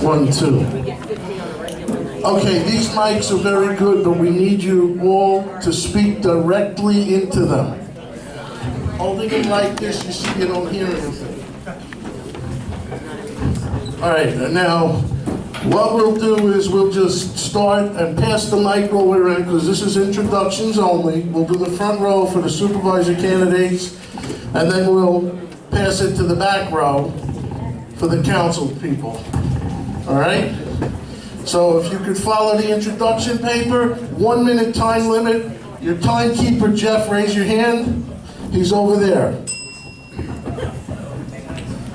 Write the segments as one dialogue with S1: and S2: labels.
S1: 1, 2. Okay, these mics are very good, but we need you all to speak directly into them. Holding them like this, you see, you don't hear anything. All right, and now, what we'll do is we'll just start and pass the mic while we're in, because this is introductions only. We'll do the front row for the supervisor candidates, and then we'll pass it to the back row for the council people. All right? So if you could follow the introduction paper, 1 minute time limit. Your timekeeper, Jeff, raise your hand. He's over there.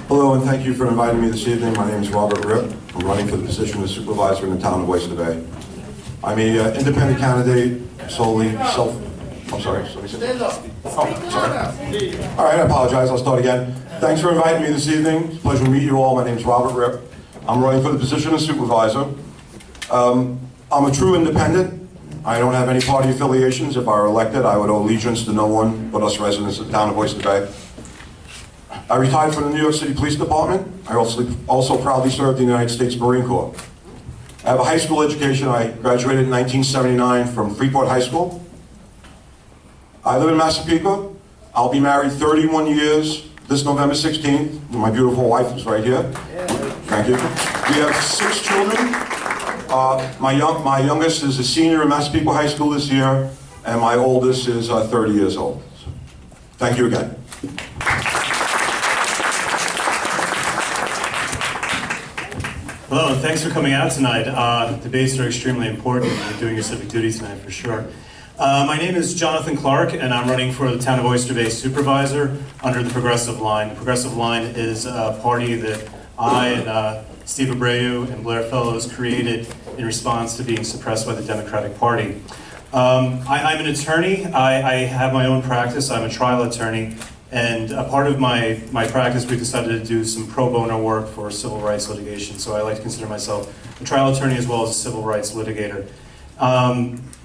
S2: Hello, and thank you for inviting me this evening. My name is Robert Ripp. I'm running for the position of supervisor in the town of Oyster Bay. I'm an independent candidate, solely self... I'm sorry.
S1: Stand up.
S2: Oh, sorry. All right, I apologize. I'll start again. Thanks for inviting me this evening. It's a pleasure to meet you all. My name is Robert Ripp. I'm running for the position of supervisor. I'm a true independent. I don't have any party affiliations. If I were elected, I would owe allegiance to no one but us residents of the town of Oyster Bay. I retired from the New York City Police Department. I also proudly served in the United States Marine Corps. I have a high school education. I graduated in 1979 from Freeport High School. I live in Massapequa. I'll be married 31 years this November 16th. My beautiful wife is right here. Thank you. We have 6 children. My youngest is a senior in Massapequa High School this year, and my oldest is 30 years old. So, thank you again.
S3: Hello, and thanks for coming out tonight. Debates are extremely important. You're doing your civic duty tonight for sure. My name is Jonathan Clark, and I'm running for the town of Oyster Bay supervisor under the Progressive Line. The Progressive Line is a party that I and Steve Abreu and Blair Fellows created in response to being suppressed by the Democratic Party. I'm an attorney. I have my own practice. I'm a trial attorney. And a part of my practice, we decided to do some pro bono work for civil rights litigation. So I like to consider myself a trial attorney as well as a civil rights litigator.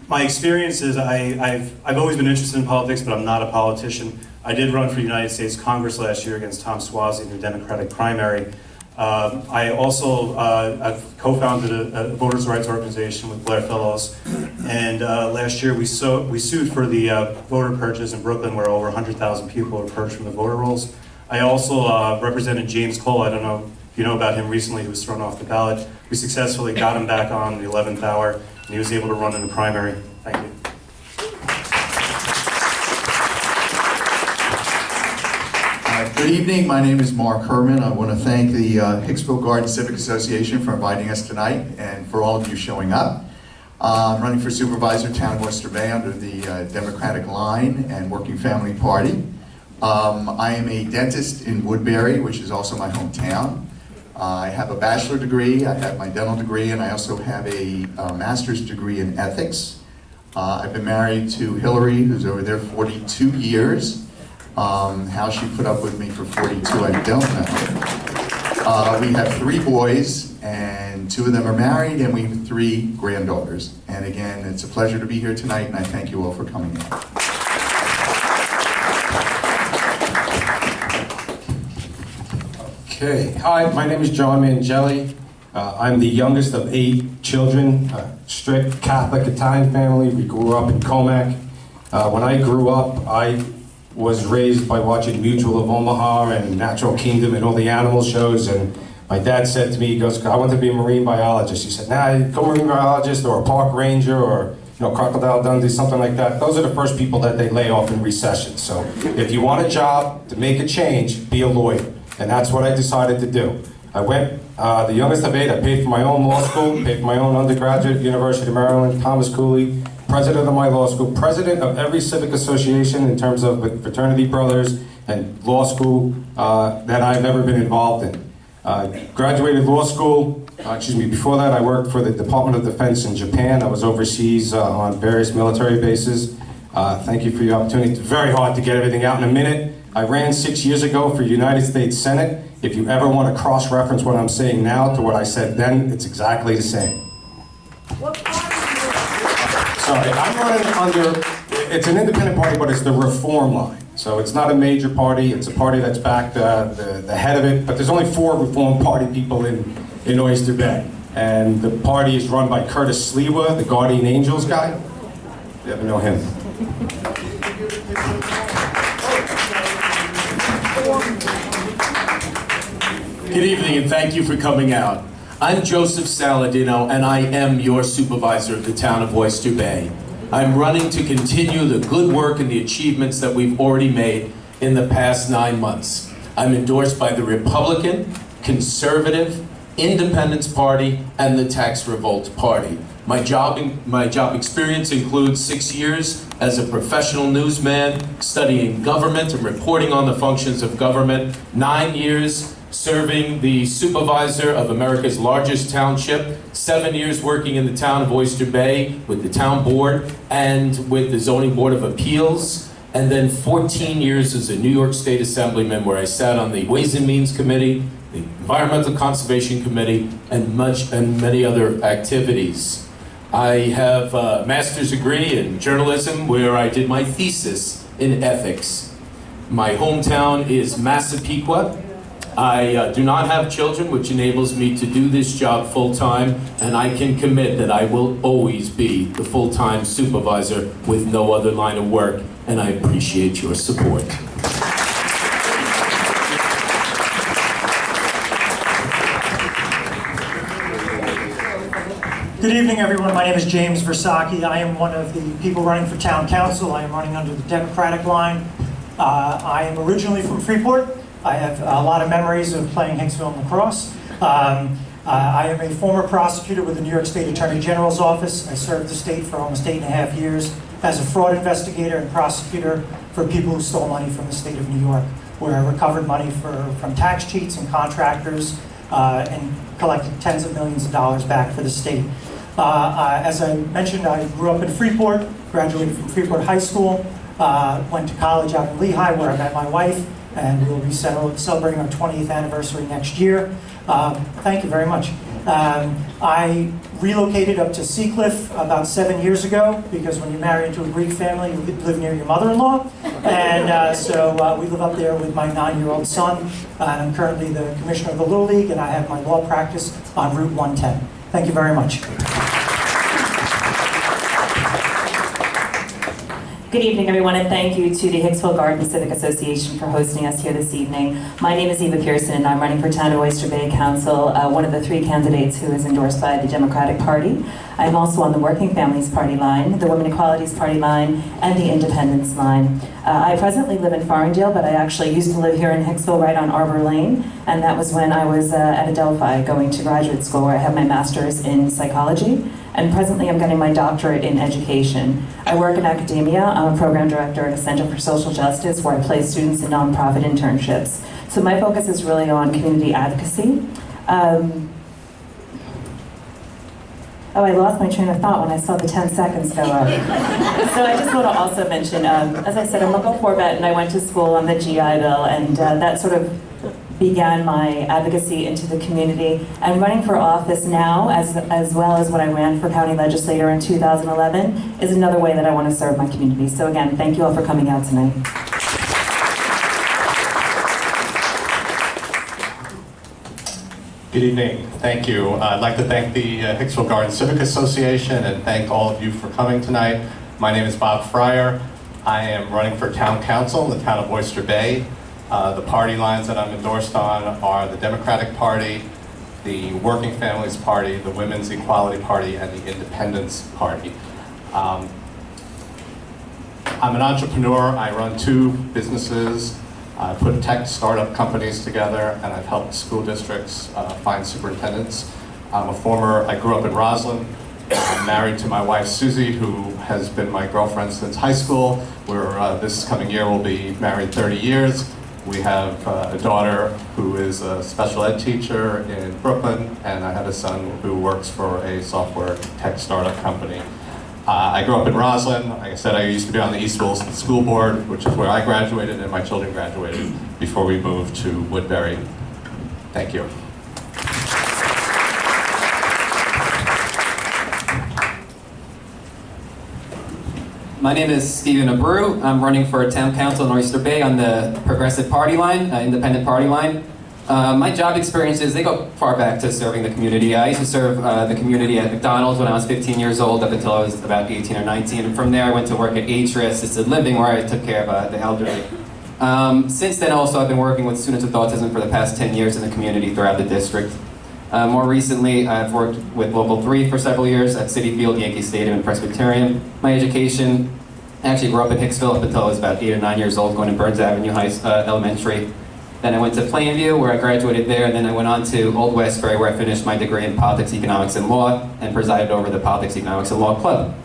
S3: My experience is I've always been interested in politics, but I'm not a politician. I did run for United States Congress last year against Tom Suozzi in the Democratic primary. I also I've co-founded a voters' rights organization with Blair Fellows, and last year we sued for the voter purges in Brooklyn, where over 100,000 people were purged from the voter rolls. I also represented James Cole. I don't know if you know about him. Recently he was thrown off the ballot. We successfully got him back on the 11th hour, and he was able to run in the primary. Thank you.
S4: Good evening, my name is Marc Herman. I want to thank the Hicksville Garden Civic Association for inviting us tonight and for all of you showing up. I'm running for supervisor, town of Oyster Bay, under the Democratic Line and Working Family Party. I am a dentist in Woodbury, which is also my hometown. I have a bachelor degree, I have my dental degree, and I also have a master's degree in ethics. I've been married to Hillary, who's over there 42 years. How she put up with me for 42, I don't know. We have 3 boys, and 2 of them are married, and we have 3 granddaughters. And again, it's a pleasure to be here tonight, and I thank you all for coming in.
S5: Okay, hi, my name is John Mangelli. I'm the youngest of 8 children, strict Catholic Italian family. We grew up in Comac. When I grew up, I was raised by watching Mutual of Omaha and Natural Kingdom and all the animal shows, and my dad said to me, he goes, I want to be a marine biologist. He said, nah, go marine biologist or a park ranger or Crocodile Dundee, something like that. Those are the first people that they lay off in recession. So if you want a job to make a change, be a lawyer. And that's what I decided to do. I went, the youngest of 8, I paid for my own law school, paid for my own undergraduate, University of Maryland, Thomas Cooley, president of my law school, president of every civic association in terms of fraternity brothers and law school that I've ever been involved in. Graduated law school, before that I worked for the Department of Defense in Japan. I was overseas on various military bases. Thank you for your opportunity. It's very hard to get everything out in a minute. I ran 6 years ago for United States Senate. If you ever want to cross-reference what I'm saying now to what I said then, it's exactly the same. Sorry, I'm running under, it's an independent party, but it's the Reform Line. So it's not a major party, it's a party that's backed the head of it, but there's only 4 Reform Party people in in Oyster Bay. And the party is run by Curtis Sliwa, the Guardian Angels guy. You ever know him?
S6: Good evening and thank you for coming out. I'm Joseph Saladino and I am your supervisor of the town of Oyster Bay. I'm running to continue the good work and the achievements that we've already made in the past 9 months. I'm endorsed by the Republican, Conservative, Independence Party, and the Tax Revolt Party. My job experience includes 6 years as a professional newsman, studying government and reporting on the functions of government, 9 years serving the supervisor of America's largest township, 7 years working in the town of Oyster Bay with the town board and with the Zoning Board of Appeals, and then 14 years as a New York State Assemblyman where I sat on the Ways and Means Committee, the Environmental Conservation Committee, and many other activities. I have a master's degree in journalism where I did my thesis in ethics. My hometown is Massapequa. I do not have children, which enables me to do this job full-time, and I can commit that I will always be the full-time supervisor with no other line of work, and I appreciate your support.
S7: Good evening, everyone. My name is James Versacchi. I am one of the people running for town council. I am running under the Democratic line. I am originally from Freeport. I have a lot of memories of playing Hicksville and lacrosse. I am a former prosecutor with the New York State Attorney General's office. I served the state for almost 8.5 years as a fraud investigator and prosecutor for people who stole money from the state of New York, where I recovered money from tax cheats and contractors and collected tens of millions of dollars back for the state. As I mentioned, I grew up in Freeport, graduated from Freeport High School, went to college out in Lehigh where I met my wife, and we'll be celebrating our 20th anniversary next year. Thank you very much. I relocated up to Seacliff about 7 years ago because when you marry into a Greek family, you live near your mother-in-law. And so we live up there with my 9-year-old son. I'm currently the commissioner of the Little League, and I have my law practice on Route 110. Thank you very much.
S8: Good evening, everyone, and thank you to the Hicksville Garden Civic Association for hosting us here this evening. My name is Eva Pearson, and I'm running for Town of Oyster Bay Council, one of the 3 candidates who is endorsed by the Democratic Party. I'm also on the Working Families Party line, the Women Equalities Party line, and the Independence line. I presently live in Farringdale, but I actually used to live here in Hicksville right on Arbor Lane, and that was when I was at Adelphi going to graduate school where I have my master's in psychology. And presently I'm getting my doctorate in education. I work in academia. I'm a program director at a Center for Social Justice where I place students in nonprofit internships. So my focus is really on community advocacy. Oh, I lost my train of thought when I saw the 10 seconds go up. So I just want to also mention, as I said, I'm a Gulf vet and I went to school on the GI Bill, and that sort of began my advocacy into the community. And running for office now, as well as when I ran for county legislator in 2011, is another way that I want to serve my community. So again, thank you all for coming out tonight.
S9: Good evening. Thank you. I'd like to thank the Hicksville Garden Civic Association and thank all of you for coming tonight. My name is Bob Fryer. I am running for town council in the town of Oyster Bay. The party lines that I'm endorsed on are the Democratic Party, the Working Families Party, the Women's Equality Party, and the Independence Party. I'm an entrepreneur. I run 2 businesses. I put tech startup companies together, and I've helped school districts find superintendents. I grew up in Roslyn. I'm married to my wife Susie, who has been my girlfriend since high school. This coming year we'll be married 30 years. We have a daughter who is a special ed teacher in Brooklyn, and I have a son who works for a software tech startup company. I grew up in Roslyn. Like I said, I used to be on the Eastville School Board, which is where I graduated and my children graduated before we moved to Woodbury. Thank you.
S10: My name is Stephen Abreu. I'm running for town council in Oyster Bay on the Progressive Party line, independent party line. My job experiences, they go far back to serving the community. I used to serve the community at McDonald's when I was 15 years old up until I was about 18 or 19. And from there I went to work at Abreu Assisted Living where I took care of the elderly. Since then also I've been working with students with autism for the past 10 years in the community throughout the district. More recently, I've worked with Local 3 for several years at Citi Field, Yankee Stadium, and Presbyterian. My education, I actually grew up in Hicksville up until I was about 8 or 9 years old, going to Burns Avenue Elementary. Then I went to Plainview, where I graduated there, and then I went on to Old Westbury, where I finished my degree in Politics, Economics, and Law, and presided over the Politics, Economics, and Law Club.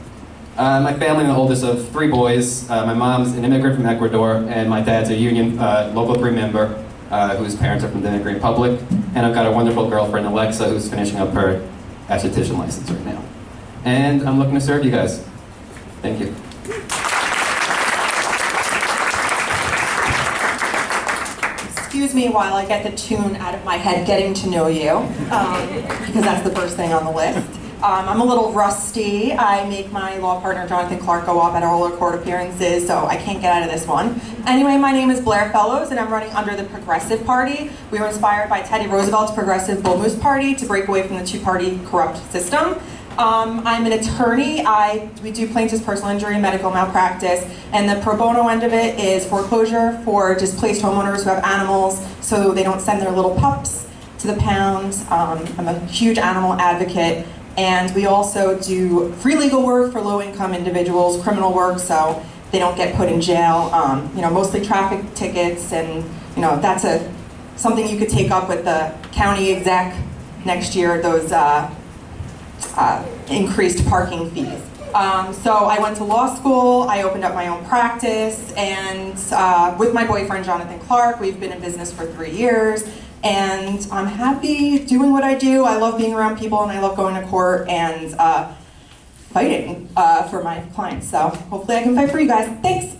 S10: My family, I'm the oldest of 3 boys. My mom's an immigrant from Ecuador, and my dad's a union Local 3 member, whose parents are from the Dominican Republic. And I've got a wonderful girlfriend, Alexa, who's finishing up her esthetician license right now. And I'm looking to serve you guys. Thank you.
S11: Excuse me while I get the tune out of my head, getting to know you, because that's the first thing on the list. I'm a little rusty. I make my law partner Jonathan Clark go up at all our court appearances, so I can't get out of this one. Anyway, my name is Blair Fellows, and I'm running under the Progressive Party. We were inspired by Teddy Roosevelt's Progressive Bull Moose Party to break away from the two-party corrupt system. I'm an attorney. We do plaintiff's personal injury and medical malpractice, and the pro bono end of it is foreclosure for displaced homeowners who have animals so they don't send their little pups to the pound. I'm a huge animal advocate, and we also do free legal work for low-income individuals, criminal work, so they don't get put in jail. Mostly traffic tickets, and that's something you could take up with the county exec next year. Those increased parking fees. So I went to law school, I opened up my own practice, and with my boyfriend Jonathan Clark, we've been in business for 3 years, and I'm happy doing what I do. I love being around people, and I love going to court and fighting for my clients. So hopefully I can fight for you guys. Thanks.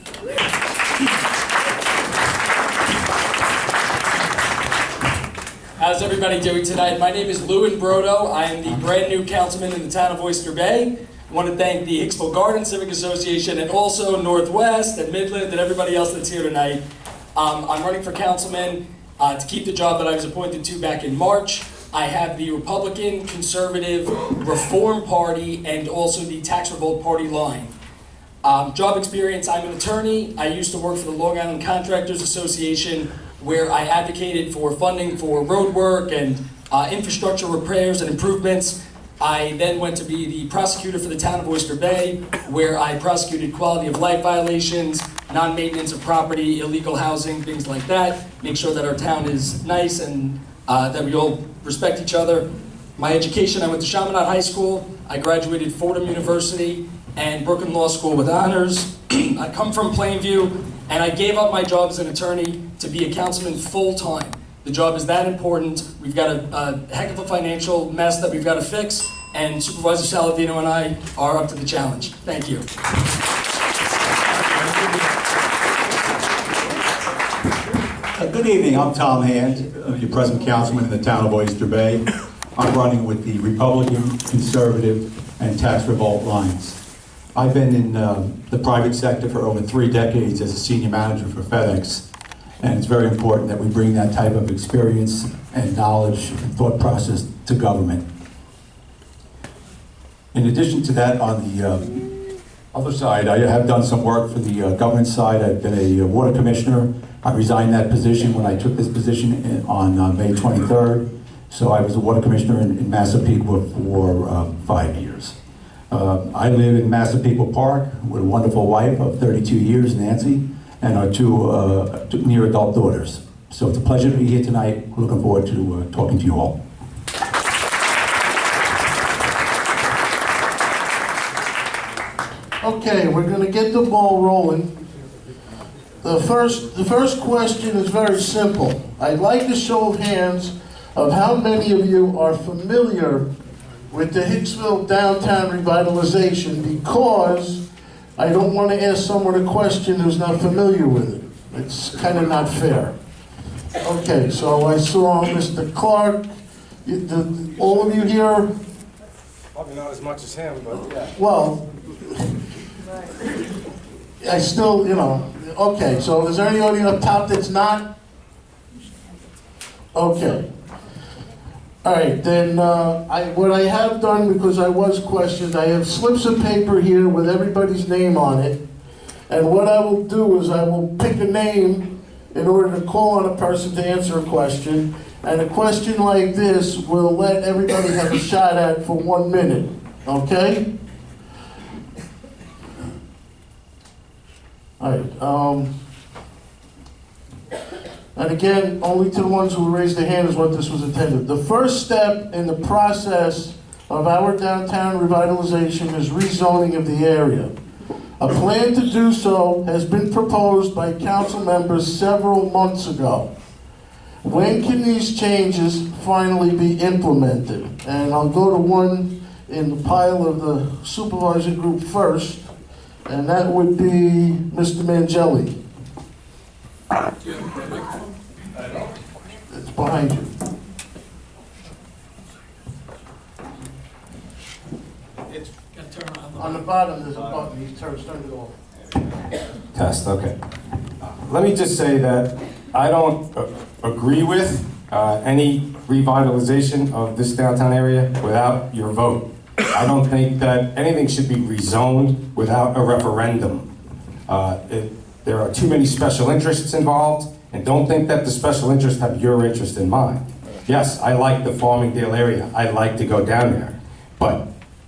S12: How's everybody doing tonight? My name is Lewin Brodo. I am the brand new councilman in the town of Oyster Bay. I want to thank the Hicksville Garden Civic Association and also Northwest and Midland and everybody else that's here tonight. I'm running for councilman to keep the job that I was appointed to back in March. I have the Republican, Conservative, Reform Party, and also the Tax Revolt Party line. Job experience, I'm an attorney. I used to work for the Long Island Contractors Association, where I advocated for funding for road work and infrastructure repairs and improvements. I then went to be the prosecutor for the town of Oyster Bay, where I prosecuted quality of life violations, non-maintenance of property, illegal housing, things like that. Make sure that our town is nice and that we all respect each other. My education, I went to Chaminade High School. I graduated Fordham University and Brooklyn Law School with honors. I come from Plainview, and I gave up my job as an attorney to be a councilman full-time. The job is that important. We've got a heck of a financial mess that we've got to fix, and Supervisor Saladino and I are up to the challenge. Thank you.
S13: Good evening, I'm Tom Hand, your present councilman in the town of Oyster Bay. I'm running with the Republican, Conservative, and Tax Revolt lines. I've been in the private sector for over 3 decades as a senior manager for FedEx, and it's very important that we bring that type of experience and knowledge and thought process to government. In addition to that, on the other side, I have done some work for the government side. I've been a water commissioner. I resigned that position when I took this position on May 23rd. So I was a water commissioner in Massapequa for 5 years. I live in Massapequa Park with a wonderful wife of 32 years, Nancy, and our 2 near adult daughters. So it's a pleasure to be here tonight. Looking forward to talking to you all.
S1: Okay, we're going to get the ball rolling. The first question is very simple. I'd like a show of hands of how many of you are familiar with the Hicksville downtown revitalization, because I don't want to ask someone a question who's not familiar with it. It's kind of not fair. Okay, so I saw Mr. Clark. All of you here?
S14: Probably not as much as him, but yeah.
S1: Well, I still, okay, so is there anybody up top that's not? Okay. All right, then what I have done, because I was questioned, I have slips of paper here with everybody's name on it. And what I will do is I will pick a name in order to call on a person to answer a question. And a question like this will let everybody have a shot at for 1 minute. Okay? All right. And again, only to the ones who raised their hand is what this was intended. The first step in the process of our downtown revitalization is rezoning of the area. A plan to do so has been proposed by council members several months ago. When can these changes finally be implemented? And I'll go to one in the pile of the supervisor group first, and that would be Mr. Mangelli. It's behind you. On the bottom, there's a button. He turns it off.
S5: Test, okay. Let me just say that I don't agree with any revitalization of this downtown area without your vote. I don't think that anything should be rezoned without a referendum. There are too many special interests involved, and don't think that the special interests have your interest in mind. Yes, I like the Farmingdale area. I like to go down there. But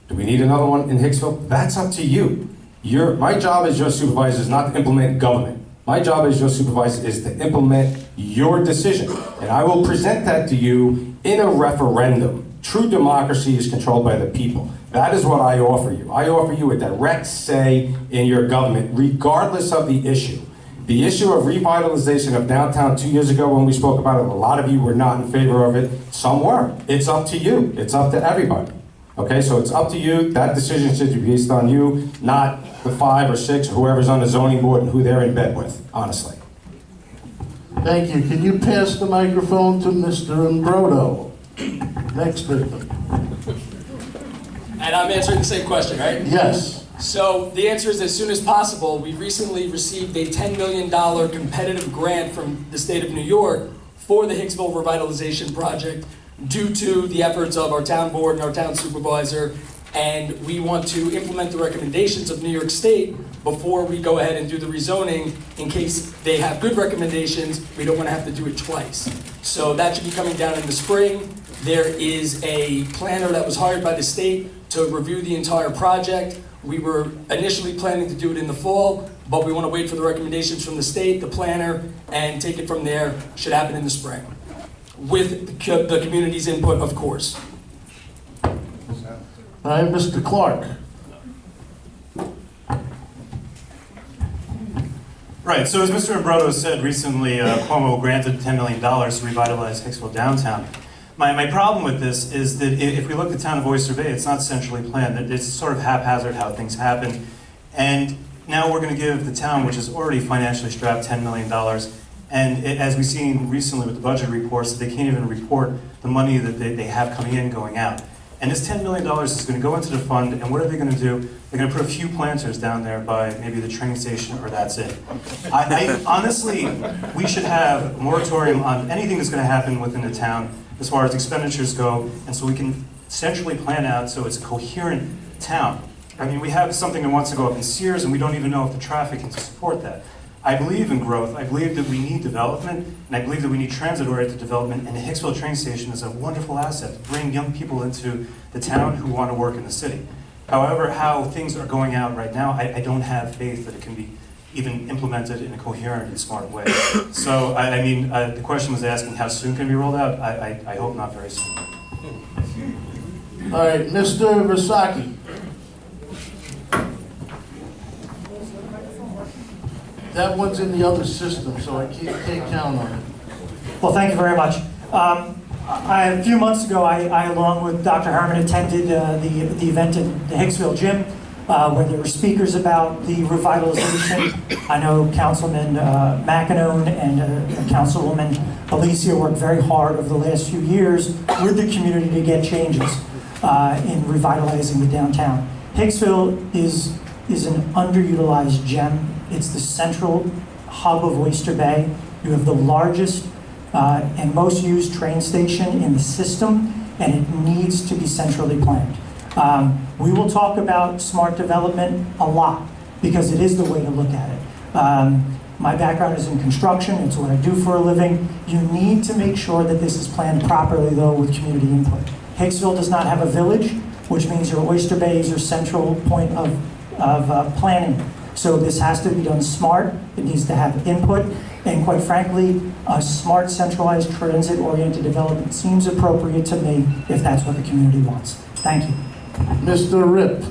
S5: do we need another one in Hicksville? That's up to you. My job as your supervisor is not to implement government. My job as your supervisor is to implement your decision. And I will present that to you in a referendum. True democracy is controlled by the people. That is what I offer you. I offer you a direct say in your government, regardless of the issue. The issue of revitalization of downtown 2 years ago when we spoke about it, a lot of you were not in favor of it. Some were. It's up to you. It's up to everybody. Okay, so it's up to you. That decision should be based on you, not the 5 or 6 or whoever's on the zoning board and who they're in bed with, honestly.
S1: Thank you. Can you pass the microphone to Mr. Brodo? Next victim.
S12: And I'm answering the same question, right?
S1: Yes.
S12: So the answer is as soon as possible. We recently received a $10 million competitive grant from the state of New York for the Hicksville Revitalization Project due to the efforts of our town board and our town supervisor. And we want to implement the recommendations of New York State before we go ahead and do the rezoning. In case they have good recommendations, we don't want to have to do it twice. So that should be coming down in the spring. There is a planner that was hired by the state to review the entire project. We were initially planning to do it in the fall, but we want to wait for the recommendations from the state, the planner, and take it from there. Should happen in the spring. With the community's input, of course.
S1: All right, Mr. Clark.
S3: Right, so as Mr. Brodo said recently, Cuomo granted $10 million to revitalize Hicksville downtown. My problem with this is that if we look at the town of Oyster Bay, it's not centrally planned. It's sort of haphazard how things happen. And now we're going to give the town, which is already financially strapped, $10 million. And as we've seen recently with the budget reports, they can't even report the money that they have coming in going out. And this $10 million is going to go into the fund, and what are they going to do? They're going to put a few planters down there by maybe the train station, or that's it. Honestly, we should have a moratorium on anything that's going to happen within the town as far as expenditures go, and so we can centrally plan out so it's a coherent town. I mean, we have something that wants to go up in Sears, and we don't even know if the traffic can support that. I believe in growth. I believe that we need development, and I believe that we need transit-oriented development, and the Hicksville train station is a wonderful asset to bring young people into the town who want to work in the city. However, how things are going out right now, I don't have faith that it can be even implemented in a coherent and smart way. So, I mean, the question was asking how soon can it be rolled out? I hope not very soon.
S1: All right, Mr. Versace. That one's in the other system, so I can't count on it.
S7: Well, thank you very much. A few months ago, I along with Dr. Herman, attended the event in the Hicksville gym where there were speakers about the revitalization. I know Councilman McEnone and Councilwoman Alicia worked very hard over the last few years with the community to get changes in revitalizing the downtown. Hicksville is an underutilized gem. It's the central hub of Oyster Bay. You have the largest and most used train station in the system, and it needs to be centrally planned. We will talk about smart development a lot because it is the way to look at it. My background is in construction, it's what I do for a living. You need to make sure that this is planned properly though with community input. Hicksville does not have a village, which means your Oyster Bay is your central point of planning. So this has to be done smart, it needs to have input, and quite frankly, a smart, centralized, transit-oriented development seems appropriate to me if that's what the community wants. Thank you.
S1: Mr. Rip.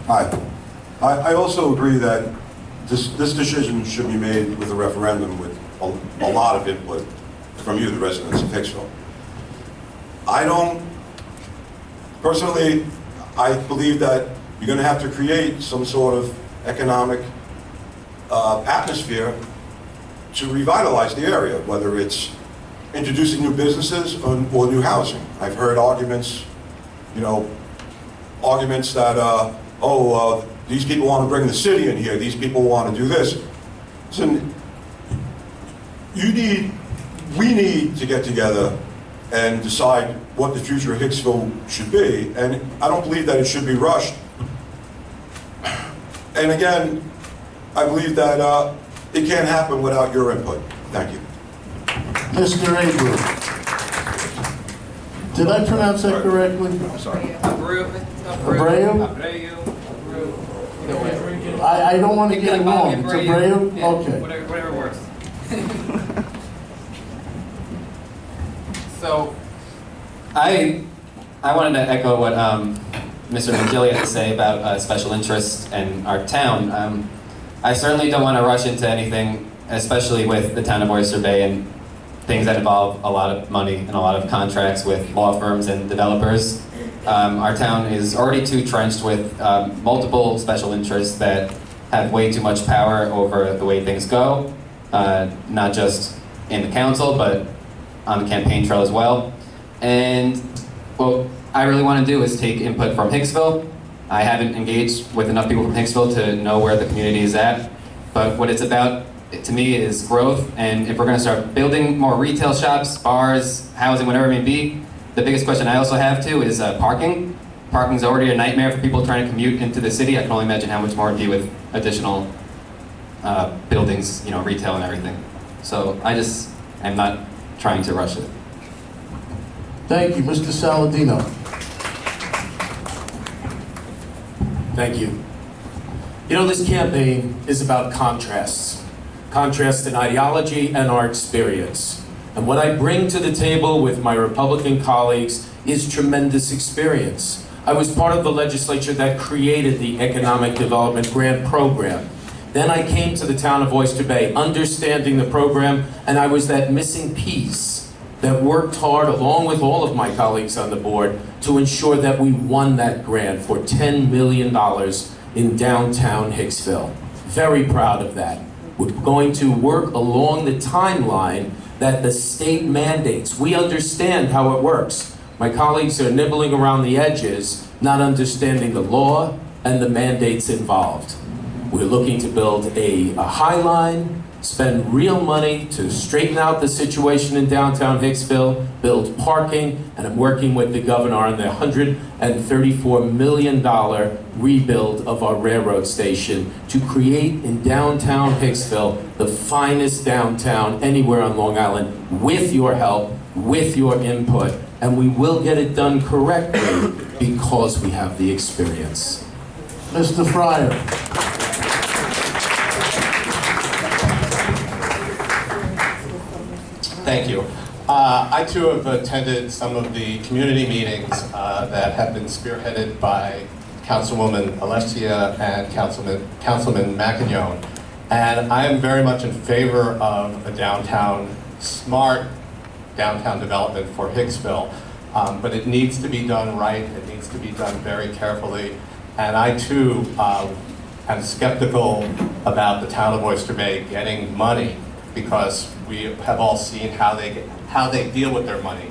S2: Hi. I also agree that this decision should be made with a referendum with a lot of input from you, the residents of Hicksville. Personally, I believe that you're going to have to create some sort of economic atmosphere to revitalize the area, whether it's introducing new businesses or new housing. I've heard arguments, arguments that, these people want to bring the city in here, these people want to do this. Listen, we need to get together and decide what the future of Hicksville should be, and I don't believe that it should be rushed. And again, I believe that it can't happen without your input. Thank you.
S1: Mr. Abreu. Did I pronounce that correctly?
S2: I'm sorry.
S1: Abreu? I don't want to get it wrong. It's Abreu?
S10: Yeah,
S1: Okay.
S10: whatever works. So, I wanted to echo what Mr. Mangili had to say about special interests and our town. I certainly don't want to rush into anything, especially with the town of Oyster Bay and things that involve a lot of money and a lot of contracts with law firms and developers. Our town is already too trenched with multiple special interests that have way too much power over the way things go, not just in the council, but on the campaign trail as well. And what I really want to do is take input from Hicksville. I haven't engaged with enough people from Hicksville to know where the community is at, but what it's about to me is growth, and if we're going to start building more retail shops, bars, housing, whatever it may be, the biggest question I also have too is parking. Parking's already a nightmare for people trying to commute into the city. I can only imagine how much more it'd be with additional buildings, retail and everything. So I'm not trying to rush it.
S1: Thank you. Mr. Saladino.
S6: Thank you. This campaign is about contrasts. Contrast in ideology and our experience. And what I bring to the table with my Republican colleagues is tremendous experience. I was part of the legislature that created the Economic Development Grant Program. Then I came to the town of Oyster Bay, understanding the program, and I was that missing piece that worked hard, along with all of my colleagues on the board, to ensure that we won that grant for $10 million in downtown Hicksville. Very proud of that. We're going to work along the timeline that the state mandates. We understand how it works. My colleagues are nibbling around the edges, not understanding the law and the mandates involved. We're looking to build a High Line, spend real money to straighten out the situation in downtown Hicksville, build parking, and I'm working with the governor on the $134 million rebuild of our railroad station to create in downtown Hicksville the finest downtown anywhere on Long Island, with your help, with your input, and we will get it done correctly because we have the experience.
S1: Mr. Fryer.
S9: Thank you. I too have attended some of the community meetings that have been spearheaded by Councilwoman Alessia and Councilman McIgnone. And I am very much in favor of a smart downtown development for Hicksville. But it needs to be done right, it needs to be done very carefully. And I too am skeptical about the town of Oyster Bay getting money, because we have all seen how they deal with their money.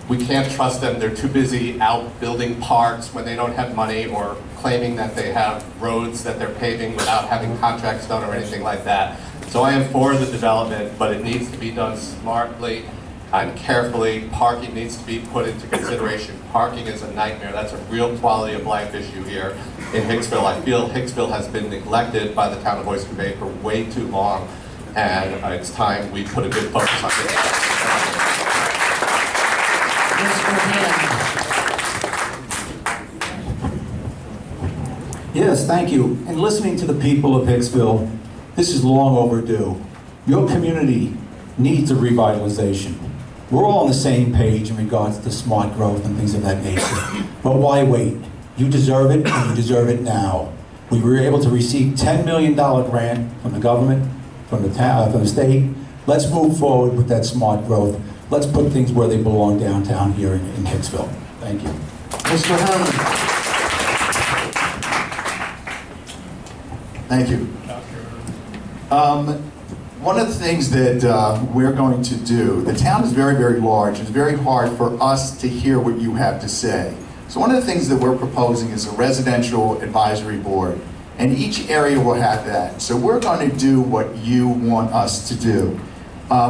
S9: We can't trust them. They're too busy out building parks when they don't have money, or claiming that they have roads that they're paving without having contracts done or anything like that. So I am for the development, but it needs to be done smartly and carefully. Parking needs to be put into consideration. Parking is a nightmare. That's a real quality of life issue here in Hicksville. I feel Hicksville has been neglected by the town of Oyster Bay for way too long, and it's time we put a good focus on this.
S13: Yes, thank you. And listening to the people of Hicksville, this is long overdue. Your community needs a revitalization. We're all on the same page in regards to smart growth and things of that nature. But why wait? You deserve it, and you deserve it now. We were able to receive $10 million grant from the government, from the town, from the state. Let's move forward with that smart growth. Let's put things where they belong downtown here in Hicksville. Thank you.
S1: Mr. Herman.
S4: Thank you. One of the things that we're going to do, the town is very, very large. It's very hard for us to hear what you have to say. So one of the things that we're proposing is a residential advisory board, and each area will have that. So we're going to do what you want us to do.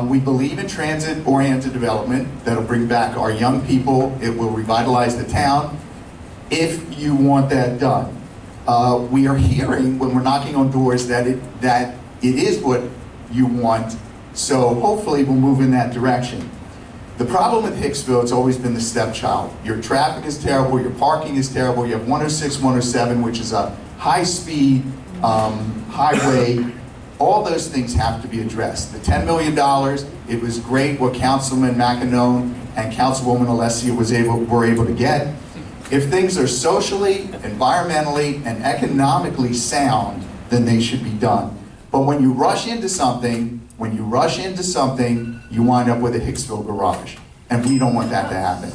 S4: We believe in transit-oriented development that'll bring back our young people. It will revitalize the town if you want that done. We are hearing when we're knocking on doors that it is what you want, so hopefully we'll move in that direction. The problem with Hicksville, it's always been the stepchild. Your traffic is terrible, your parking is terrible, you have 106, 107, which is a high-speed highway. All those things have to be addressed. The $10 million, it was great what Councilman McEnone and Councilwoman Alessia were able to get. If things are socially, environmentally, and economically sound, then they should be done. But when you rush into something, you wind up with a Hicksville garage. And we don't want that to happen.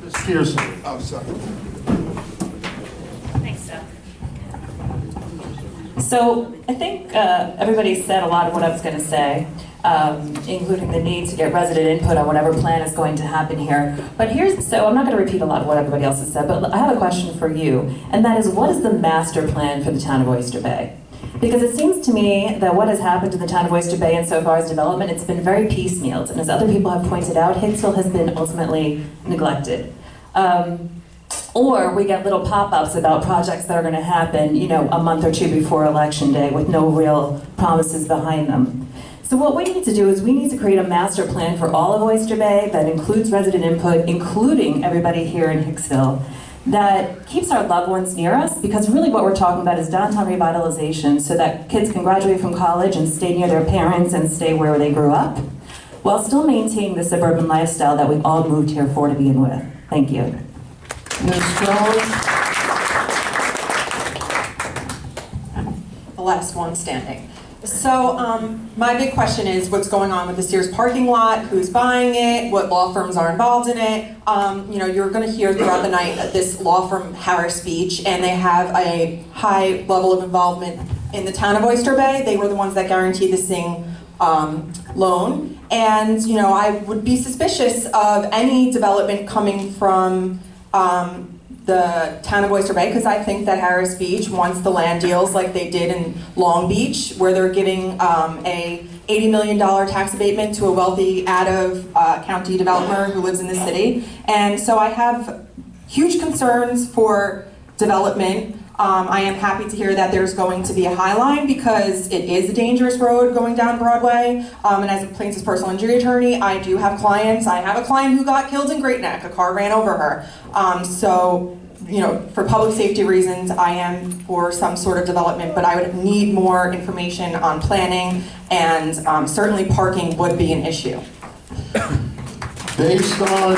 S1: Ms. Pearson.
S4: Oh, sorry.
S8: Thanks, Doug. So I think everybody said a lot of what I was going to say. Including the need to get resident input on whatever plan is going to happen here. But so I'm not going to repeat a lot of what everybody else has said, but I have a question for you, and that is, what is the master plan for the town of Oyster Bay? Because it seems to me that what has happened to the town of Oyster Bay insofar as development, it's been very piecemealed, and as other people have pointed out, Hicksville has been ultimately neglected. Or we get little pop-ups about projects that are going to happen, a month or two before Election Day with no real promises behind them. So what we need to do is we need to create a master plan for all of Oyster Bay that includes resident input, including everybody here in Hicksville, that keeps our loved ones near us, because really what we're talking about is downtown revitalization so that kids can graduate from college and stay near their parents and stay where they grew up, while still maintaining the suburban lifestyle that we've all moved here for to begin with. Thank you.
S1: Ms. Fellows?
S11: The last one standing. So my big question is what's going on with the Sears parking lot, who's buying it, what law firms are involved in it. You're going to hear throughout the night this law firm Harris Beach, and they have a high level of involvement in the town of Oyster Bay. They were the ones that guaranteed the Sing loan. And I would be suspicious of any development coming from the town of Oyster Bay, because I think that Harris Beach wants the land deals like they did in Long Beach, where they're giving a $80 million tax abatement to a wealthy out-of-county developer who lives in the city. And so I have huge concerns for development. I am happy to hear that there's going to be a High Line, because it is a dangerous road going down Broadway. And as a plaintiff's personal injury attorney, I do have clients. I have a client who got killed in Great Neck. A car ran over her. For public safety reasons, I am for some sort of development, but I would need more information on planning, and certainly parking would be an issue.
S1: Based on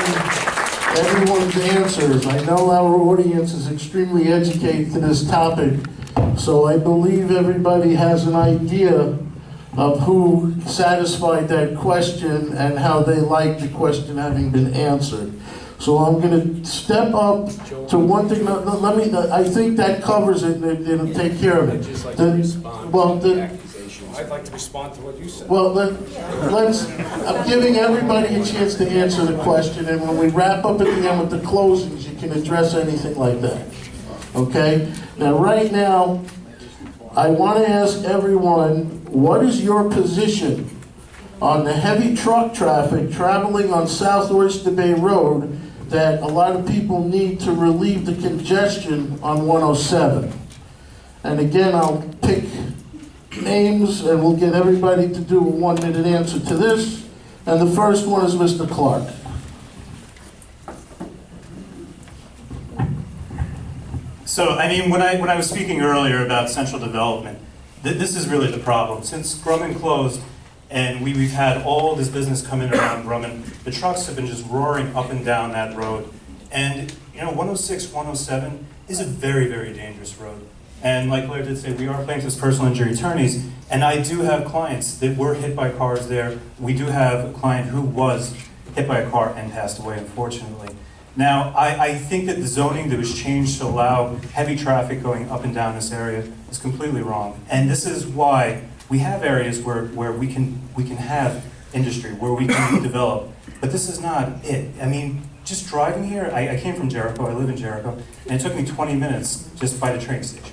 S1: everyone's answers, I know our audience is extremely educated to this topic, so I believe everybody has an idea of who satisfied that question and how they like the question having been answered. So I'm going to step up to one thing. I think that covers it, and it'll take care of it.
S14: I'd like to respond to what you said.
S1: Well, I'm giving everybody a chance to answer the question, and when we wrap up at the end with the closings, you can address anything like that. Okay? Now, right now, I want to ask everyone, what is your position on the heavy truck traffic traveling on South Oyster Bay Road that a lot of people need to relieve the congestion on 107? And again, I'll pick names and we'll get everybody to do a 1-minute answer to this. And the first one is Mr. Clark.
S3: So, I mean, when I was speaking earlier about central development, this is really the problem. Since Grumman closed and we've had all this business come in around Grumman, the trucks have been just roaring up and down that road. And, you know, 106, 107 is a very, very dangerous road. And like Blair did say, we are plaintiffs' personal injury attorneys, and I do have clients that were hit by cars there. We do have a client who was hit by a car and passed away, unfortunately. Now, I think that the zoning that was changed to allow heavy traffic going up and down this area is completely wrong. And this is why we have areas where we can have industry, where we can develop. But this is not it. I mean, just driving here, I came from Jericho, I live in Jericho, and it took me 20 minutes just by the train station.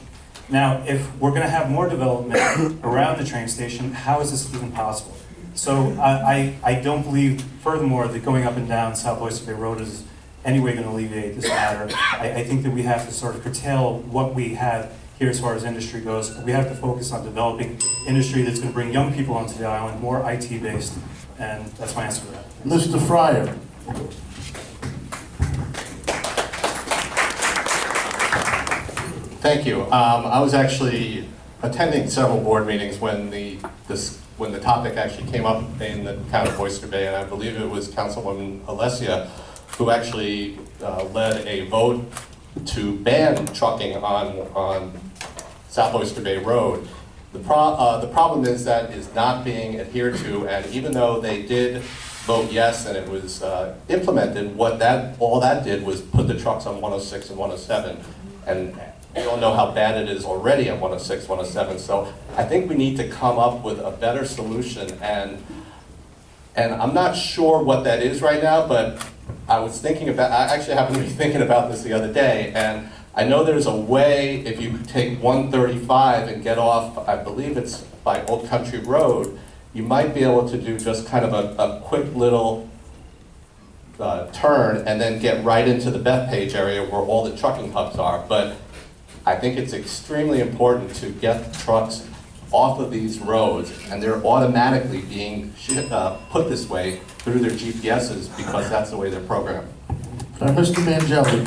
S3: Now, if we're going to have more development around the train station, how is this even possible? So I don't believe, furthermore, that going up and down South Oyster Bay Road is any way going to alleviate this matter. I think that we have to sort of curtail what we have here as far as industry goes. We have to focus on developing industry that's going to bring young people onto the island, more IT-based, and that's my answer to that.
S1: Mr. Fryer.
S9: Thank you. I was actually attending several board meetings when the topic actually came up in the town of Oyster Bay, and I believe it was Councilwoman Alessia who actually led a vote to ban trucking on South Oyster Bay Road. The problem is that is not being adhered to, and even though they did vote yes and it was implemented, all that did was put the trucks on 106 and 107, and we all know how bad it is already on 106, 107. So I think we need to come up with a better solution, and I'm not sure what that is right now, but I actually happened to be thinking about this the other day, and I know there's a way, if you could take 135 and get off, I believe it's by Old Country Road, you might be able to do just kind of a quick little turn and then get right into the Bethpage area where all the trucking hubs are. But I think it's extremely important to get trucks off of these roads, and they're automatically being put this way through their GPSs because that's the way they're programmed.
S1: Mr. Mangelli.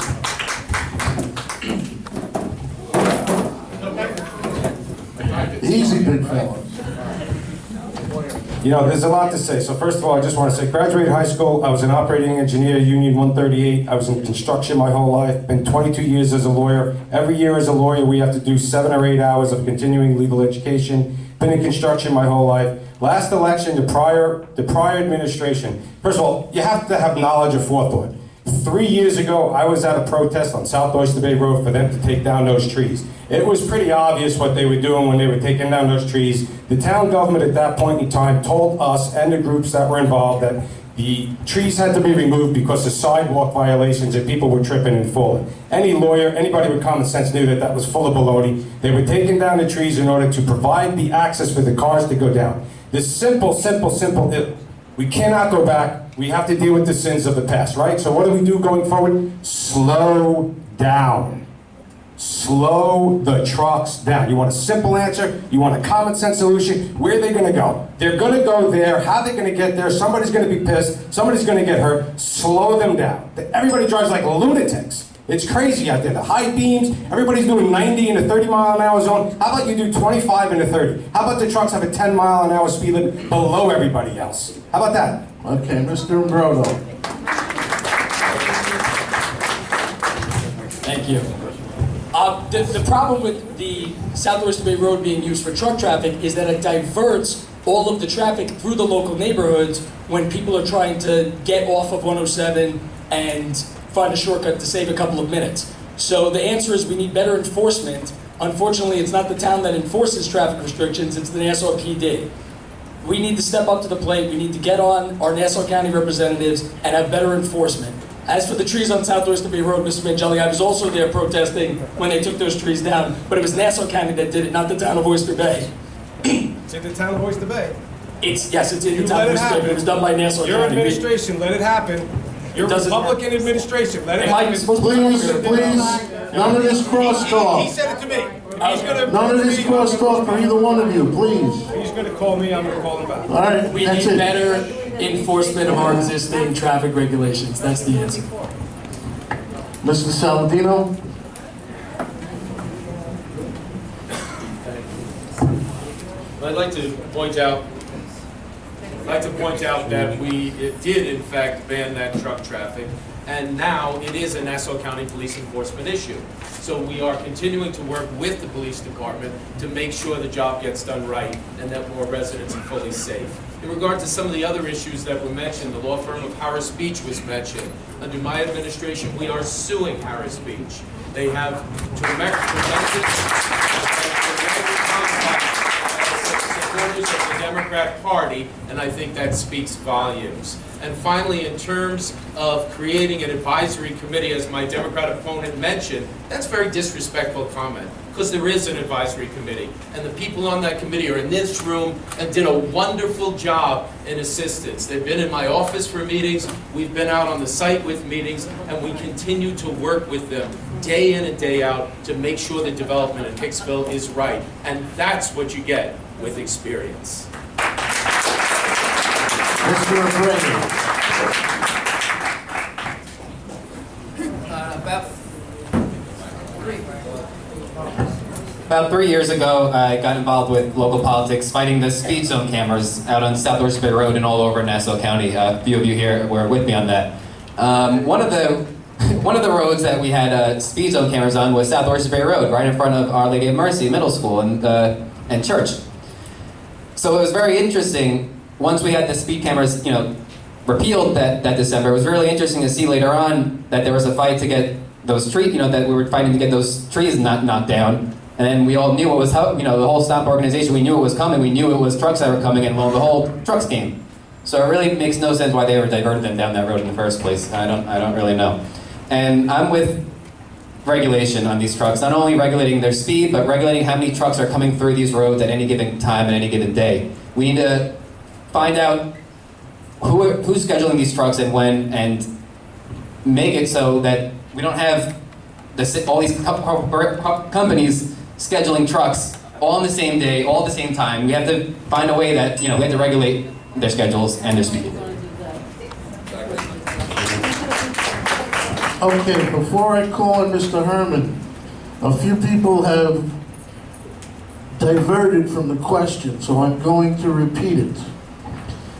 S1: Easy, big fella.
S5: You know, there's a lot to say. So first of all, I just want to say, graduated high school, I was an operating engineer, Union 138. I was in construction my whole life, been 22 years as a lawyer. Every year as a lawyer, we have to do 7 or 8 hours of continuing legal education. Been in construction my whole life. Last election, the prior administration, first of all, you have to have knowledge of forethought. 3 years ago, I was at a protest on South Oyster Bay Road for them to take down those trees. It was pretty obvious what they were doing when they were taking down those trees. The town government at that point in time told us and the groups that were involved that the trees had to be removed because of sidewalk violations and people were tripping and falling. Any lawyer, anybody with common sense knew that that was full of baloney. They were taking down the trees in order to provide the access for the cars to go down. This simple, we cannot go back. We have to deal with the sins of the past, right? So what do we do going forward? Slow down. Slow the trucks down. You want a simple answer? You want a common sense solution? Where are they going to go? They're going to go there. How are they going to get there? Somebody's going to be pissed. Somebody's going to get hurt. Slow them down. Everybody drives like lunatics. It's crazy out there. The high beams, everybody's doing 90 in a 30-mile-an-hour zone. How about you do 25 in a 30? How about the trucks have a 10-mile-an-hour speed limit below everybody else? How about that?
S1: Okay, Mr. Brodo.
S12: Thank you. The problem with the South Oyster Bay Road being used for truck traffic is that it diverts all of the traffic through the local neighborhoods when people are trying to get off of 107 and find a shortcut to save a couple of minutes. So the answer is we need better enforcement Unfortunately, it's not the town that enforces traffic restrictions, it's the Nassau PD. We need to step up to the plate. We need to get on our Nassau County representatives and have better enforcement. As for the trees on South Oyster Bay Road, Mr. Mangelli, I was also there protesting when they took those trees down, but it was Nassau County that did it, not the town of Oyster Bay.
S14: It's in the town of Oyster Bay.
S12: Yes, it's in the town of Oyster Bay, but it was done by Nassau
S14: Your
S12: County.
S14: administration, let it happen. Your Republican administration, let it happen.
S1: Please, none of this
S14: He
S1: crosstalk.
S14: said it to me. He's gonna
S1: None of this crosstalk for either one of you, please.
S14: He's gonna call me, I'm gonna call him back.
S1: All right,
S12: We
S1: that's
S12: need
S1: it.
S12: better enforcement of our existing traffic regulations. That's the answer.
S1: Mr. Saladino?
S15: I'd like to point out that we did in fact ban that truck traffic, and now it is a Nassau County Police Enforcement issue. So we are continuing to work with the police department to make sure the job gets done right and that more residents are fully safe. In regard to some of the other issues that were mentioned, the law firm of Harris Beach was mentioned. Under my administration, we are suing Harris Beach. They have prevented supporters of the Democrat Party, and I think that speaks volumes. And finally, in terms of creating an advisory committee, as my Democrat opponent mentioned, that's a very disrespectful comment, because there is an advisory committee, and the people on that committee are in this room and did a wonderful job in assistance. They've been in my office for meetings, we've been out on the site with meetings, and we continue to work with them day in and day out to make sure the development in Hicksville is right. And that's what you get with experience.
S1: Mr. Abreu.
S10: About 3 years ago, I got involved with local politics, fighting the speed zone cameras out on South Oyster Bay Road and all over Nassau County. A few of you here were with me on that. One of the roads that we had speed zone cameras on was South Oyster Bay Road, right in front of Our Lady of Mercy Middle School and church. So it was very interesting. Once we had the speed cameras, repealed that December, it was really interesting to see later on that there was a fight to get those trees, that we were fighting to get those trees knocked down. And then we all knew what was, the whole stop organization, we knew it was coming. We knew it was trucks that were coming, and lo and behold, trucks came. So it really makes no sense why they ever diverted them down that road in the first place. I don't really know. And I'm with regulation on these trucks, not only regulating their speed, but regulating how many trucks are coming through these roads at any given time and any given day. We need to find out who's scheduling these trucks and when, and make it so that we don't have all these companies scheduling trucks all on the same day, all at the same time. We have to find a way that, we have to regulate their schedules and their speed.
S1: Okay, before I call on Mr. Herman, a few people have diverted from the question, so I'm going to repeat it.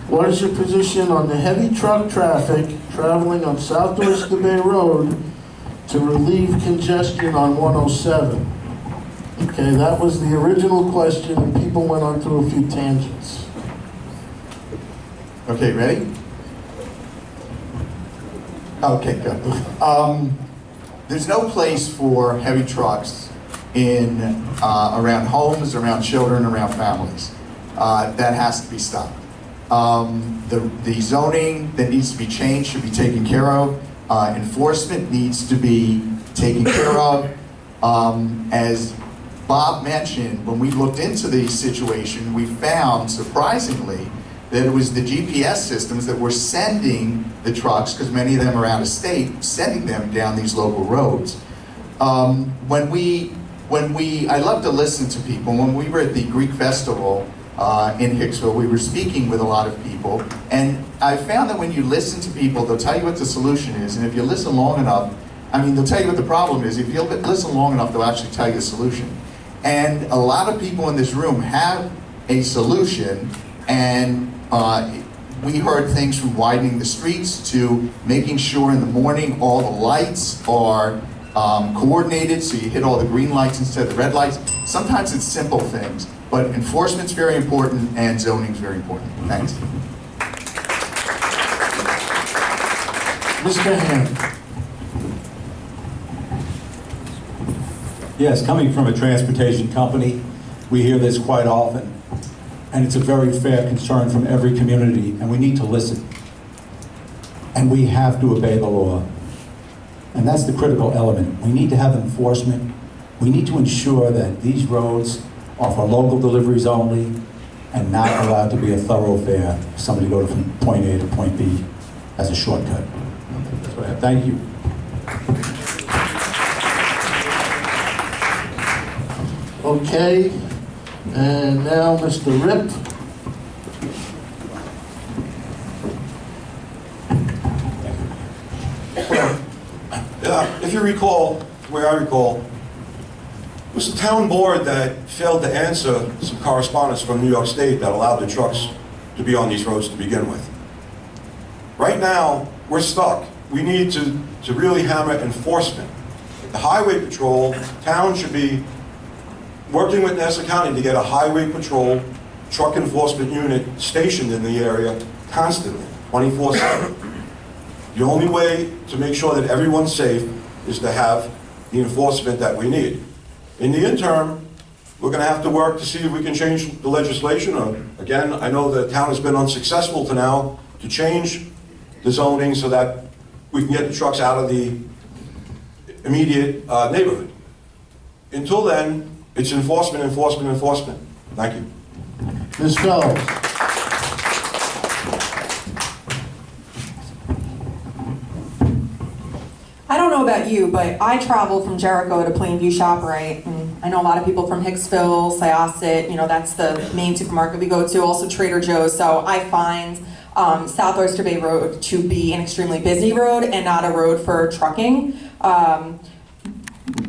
S1: What is your position on the heavy truck traffic traveling on South Oyster Bay Road to relieve congestion on 107? Okay, that was the original question, and people went on to a few tangents.
S4: Okay, ready? Okay, good. There's no place for heavy trucks in around homes, around children, around families. That has to be stopped. The zoning that needs to be changed should be taken care of. Enforcement needs to be taken care of. As Bob mentioned, when we looked into the situation, we found, surprisingly, that it was the GPS systems that were sending the trucks, because many of them are out of state, sending them down these local roads. I love to listen to people. When we were at the Greek Festival in Hicksville, we were speaking with a lot of people, and I found that when you listen to people, they'll tell you what the solution is, and if you listen long enough, they'll tell you what the problem is. If you listen long enough, they'll actually tell you the solution. And a lot of people in this room have a solution, and we heard things from widening the streets to making sure in the morning all the lights are coordinated, so you hit all the green lights instead of the red lights. Sometimes it's simple things, but enforcement's very important and zoning's very important. Thanks.
S1: Mr. Hand.
S13: Yes, coming from a transportation company, we hear this quite often, and it's a very fair concern from every community, and we need to listen. And we have to obey the law. And that's the critical element. We need to have enforcement. We need to ensure that these roads are for local deliveries only and not allowed to be a thoroughfare for somebody to go from point A to point B as a shortcut. That's what I have. Thank you.
S1: Okay, and now Mr. Rip.
S2: If you recall, the way I recall, it was the town board that failed to answer some correspondence from New York State that allowed the trucks to be on these roads to begin with. Right now, we're stuck. We need to really hammer enforcement. The highway patrol, town should be working with Nassau County to get a highway patrol truck enforcement unit stationed in the area constantly, 24/7. The only way to make sure that everyone's safe is to have the enforcement that we need. In the interim, we're going to have to work to see if we can change the legislation. Again, I know the town has been unsuccessful to now to change the zoning so that we can get the trucks out of the immediate neighborhood. Until then, it's enforcement, enforcement, enforcement. Thank you.
S1: Ms. Fellows.
S11: I don't know about you, but I travel from Jericho to Plainview ShopRite, and I know a lot of people from Hicksville, Syosset, you know, that's the main supermarket we go to, also Trader Joe's, so I find South Oyster Bay Road to be an extremely busy road and not a road for trucking.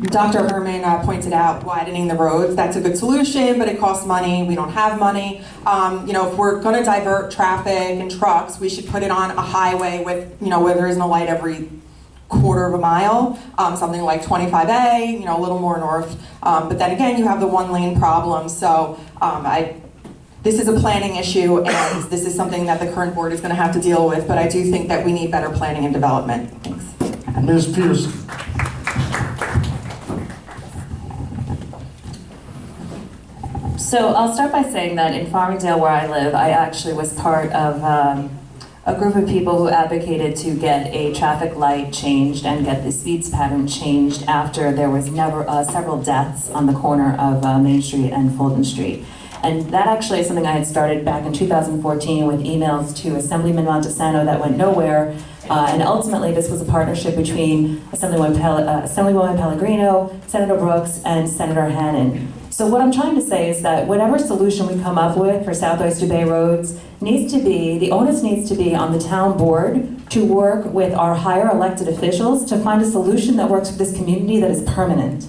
S11: Dr. Herman pointed out widening the roads. That's a good solution, but it costs money. We don't have money. You know, if we're going to divert traffic and trucks, we should put it on a highway with, you know, where there isn't a light every quarter of a mile, something like 25A, you know, a little more north. But then again, you have the one-lane problem. So this is a planning issue, and this is something that the current board is going to have to deal with. But I do think that we need better planning and development. Thanks.
S1: Ms. Pearson.
S8: So I'll start by saying that in Farmingdale, where I live, I actually was part of a group of people who advocated to get a traffic light changed and get the speeds pattern changed after there was several deaths on the corner of Main Street and Fulton Street. And that actually is something I had started back in 2014 with emails to Assemblyman Montesano that went nowhere. And ultimately, this was a partnership between Assemblywoman Pellegrino, Senator Brooks, and Senator Hannan. So what I'm trying to say is that whatever solution we come up with for South Oyster Bay roads needs to be, the onus needs to be on the town board to work with our higher elected officials to find a solution that works for this community that is permanent.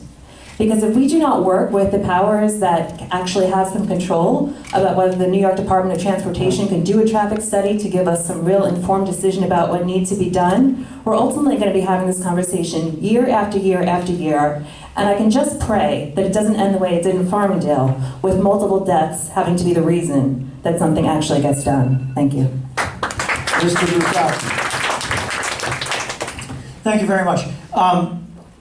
S8: Because if we do not work with the powers that actually have some control about whether the New York Department of Transportation can do a traffic study to give us some real informed decision about what needs to be done, we're ultimately going to be having this conversation year after year after year. And I can just pray that it doesn't end the way it did in Farmingdale, with multiple deaths having to be the reason that something actually gets done. Thank you.
S1: Mr. Bukowski.
S7: Thank you very much.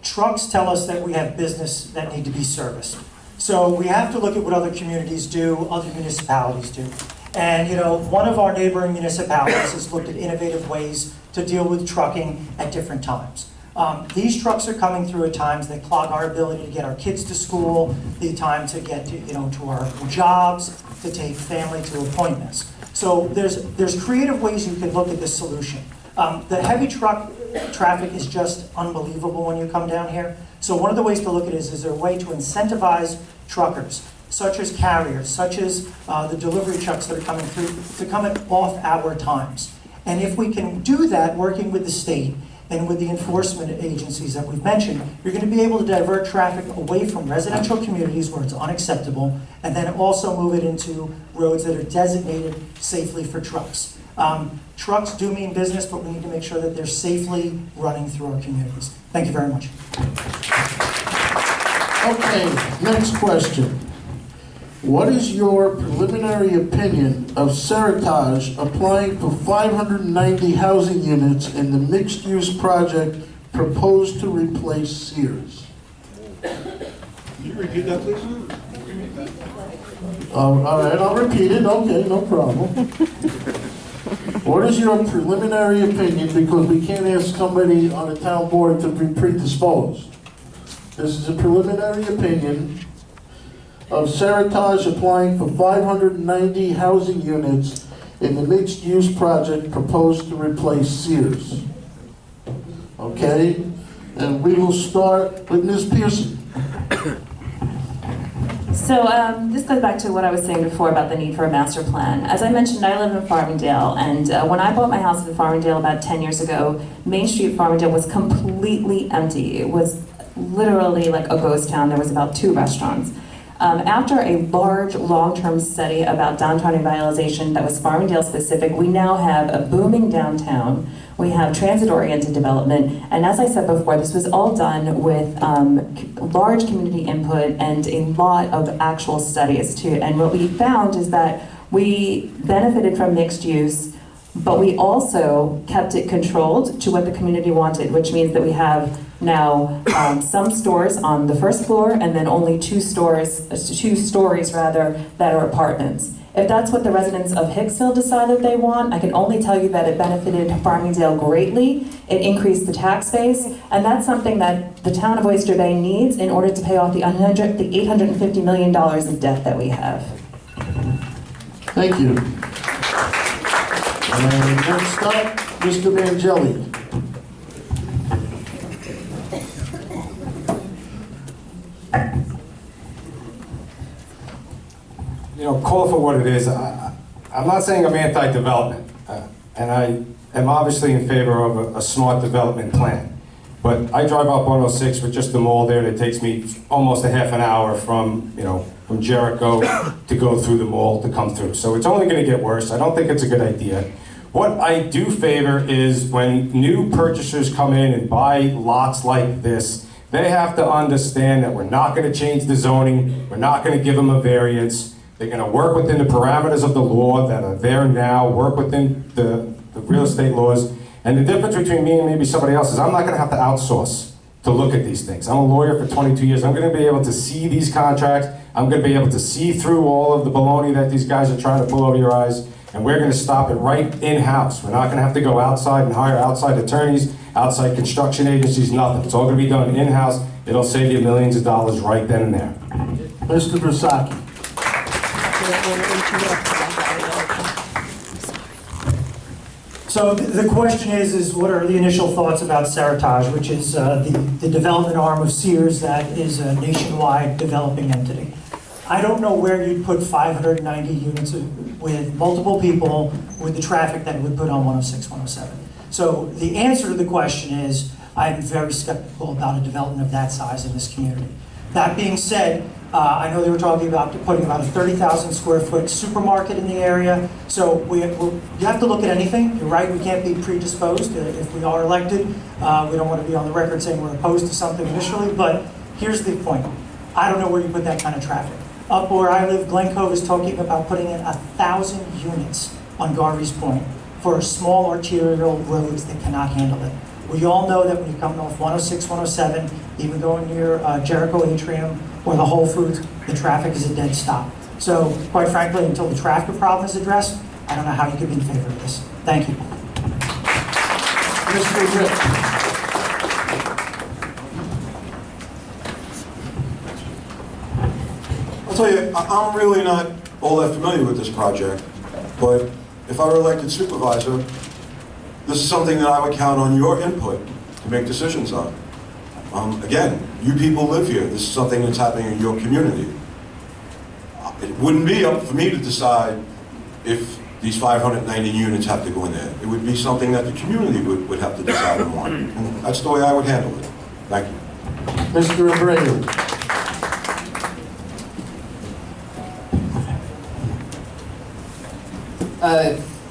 S7: Trucks tell us that we have business that need to be serviced. So we have to look at what other communities do, other municipalities do. And you know, one of our neighboring municipalities has looked at innovative ways to deal with trucking at different times. These trucks are coming through at times that clog our ability to get our kids to school, the time to get to, to our jobs, to take family to appointments. So there's creative ways you can look at this solution. The heavy truck traffic is just unbelievable when you come down here. So one of the ways to look at it is there a way to incentivize truckers, such as carriers, such as the delivery trucks that are coming through, to come at off-hour times. And if we can do that, working with the state and with the enforcement agencies that we've mentioned, you're going to be able to divert traffic away from residential communities where it's unacceptable, and then also move it into roads that are designated safely for trucks. Trucks do mean business, but we need to make sure that they're safely running through our communities. Thank you very much.
S1: Okay, next question. What is your preliminary opinion of Seritage applying for 590 housing units in the mixed-use project proposed to replace Sears?
S2: Can you repeat that, please?
S1: All right, I'll repeat it. Okay, no problem. What is your preliminary opinion, because we can't ask somebody on the town board to be predisposed. This is a preliminary opinion of Seritage applying for 590 housing units in the mixed-use project proposed to replace Sears. Okay? And we will start with Ms. Pearson.
S8: So this goes back to what I was saying before about the need for a master plan. As I mentioned, I live in Farmingdale, and when I bought my house in Farmingdale about 10 years ago, Main Street Farmingdale was completely empty. It was literally like a ghost town. There was about 2 restaurants. After a large, long-term study about downtown revitalization that was Farmingdale specific, we now have a booming downtown. We have transit-oriented development, and as I said before, this was all done with large community input and a lot of actual studies too. And what we found is that we benefited from mixed use, but we also kept it controlled to what the community wanted, which means that we have now some stores on the first floor and then only 2 stories rather, that are apartments. If that's what the residents of Hicksville decided they want, I can only tell you that it benefited Farmingdale greatly. It increased the tax base, and that's something that the town of Oyster Bay needs in order to pay off the $850 million of debt that we have.
S1: Thank you. And next up, Mr. Mangelli.
S5: You know, call for what it is. I'm not saying I'm anti-development, and I am obviously in favor of a smart development plan. But I drive up 106 with just the mall there that takes me almost a half an hour from Jericho to go through the mall to come through. So it's only going to get worse. I don't think it's a good idea. What I do favor is when new purchasers come in and buy lots like this, they have to understand that we're not going to change the zoning, we're not going to give them a variance. They're going to work within the parameters of the law that are there now, work within the real estate laws. And the difference between me and maybe somebody else is I'm not going to have to outsource to look at these things. I'm a lawyer for 22 years. I'm going to be able to see these contracts. I'm going to be able to see through all of the baloney that these guys are trying to pull over your eyes. And we're going to stop it right in-house. We're not going to have to go outside and hire outside attorneys, outside construction agencies, nothing. It's all going to be done in-house. It'll save you millions of dollars right then and there.
S1: Mr. Versace.
S7: So the question is what are the initial thoughts about Seritage, which is the development arm of Sears that is a nationwide developing entity. I don't know where you'd put 590 units with multiple people with the traffic that it would put on 106, 107. So the answer to the question is I'm very skeptical about a development of that size in this community. That being said, I know they were talking about putting about a 30,000 square foot supermarket in the area. So you have to look at anything. You're right, we can't be predisposed. If we are elected, we don't want to be on the record saying we're opposed to something initially, but here's the point. I don't know where you put that kind of traffic. Up where I live, Glen Cove is talking about putting in 1,000 units on Garvey's Point for small arterial roads that cannot handle it. We all know that when you're coming off 106, 107, even going near Jericho Atrium or the Whole Foods, the traffic is a dead stop. So, quite frankly, until the traffic problem is addressed, I don't know how you could be in favor of this. Thank you.
S1: Mr. Griffin.
S2: I'll tell you, I'm really not all that familiar with this project, but if I were elected supervisor, this is something that I would count on your input to make decisions on. Again, you people live here. This is something that's happening in your community. It wouldn't be up for me to decide if these 590 units have to go in there. It would be something that the community would have to decide on. And that's the way I would handle it. Thank you.
S1: Mr. Abreu.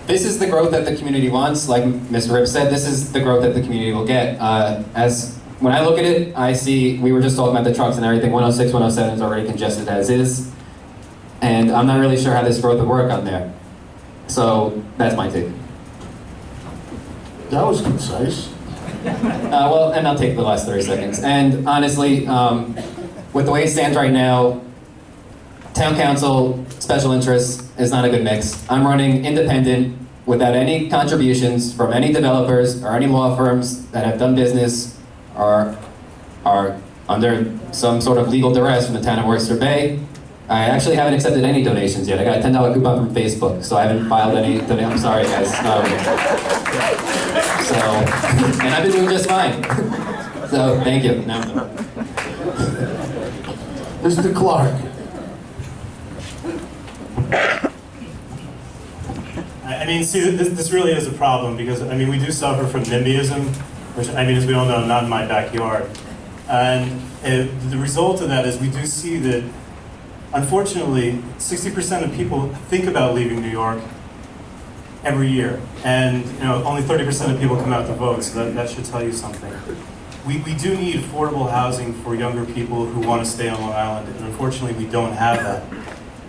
S10: This is the growth that the community wants. Like Mr. Rip said, this is the growth that the community will get. When I look at it, I see, we were just talking about the trucks and everything, 106, 107 is already congested as is. And I'm not really sure how this growth would work on there. So that's my take.
S1: That was concise.
S10: Well, and I'll take the last 30 seconds. And honestly, with the way it stands right now, town council, special interests is not a good mix. I'm running independent without any contributions from any developers or any law firms that have done business or are under some sort of legal duress from the town of Oyster Bay. I actually haven't accepted any donations yet. I got a $10 coupon from Facebook, so I haven't filed any donations. I'm sorry, guys. So, and I've been doing just fine. So, thank you. No.
S1: Mr. Clark.
S3: I mean, see, this really is a problem because, I mean, we do suffer from NIMBYism, which, I mean, as we all know, not in my backyard. And the result of that is we do see that, unfortunately, 60% of people think about leaving New York every year. And, you know, only 30% of people come out to vote, so that should tell you something. We do need affordable housing for younger people who want to stay on Long Island, and unfortunately we don't have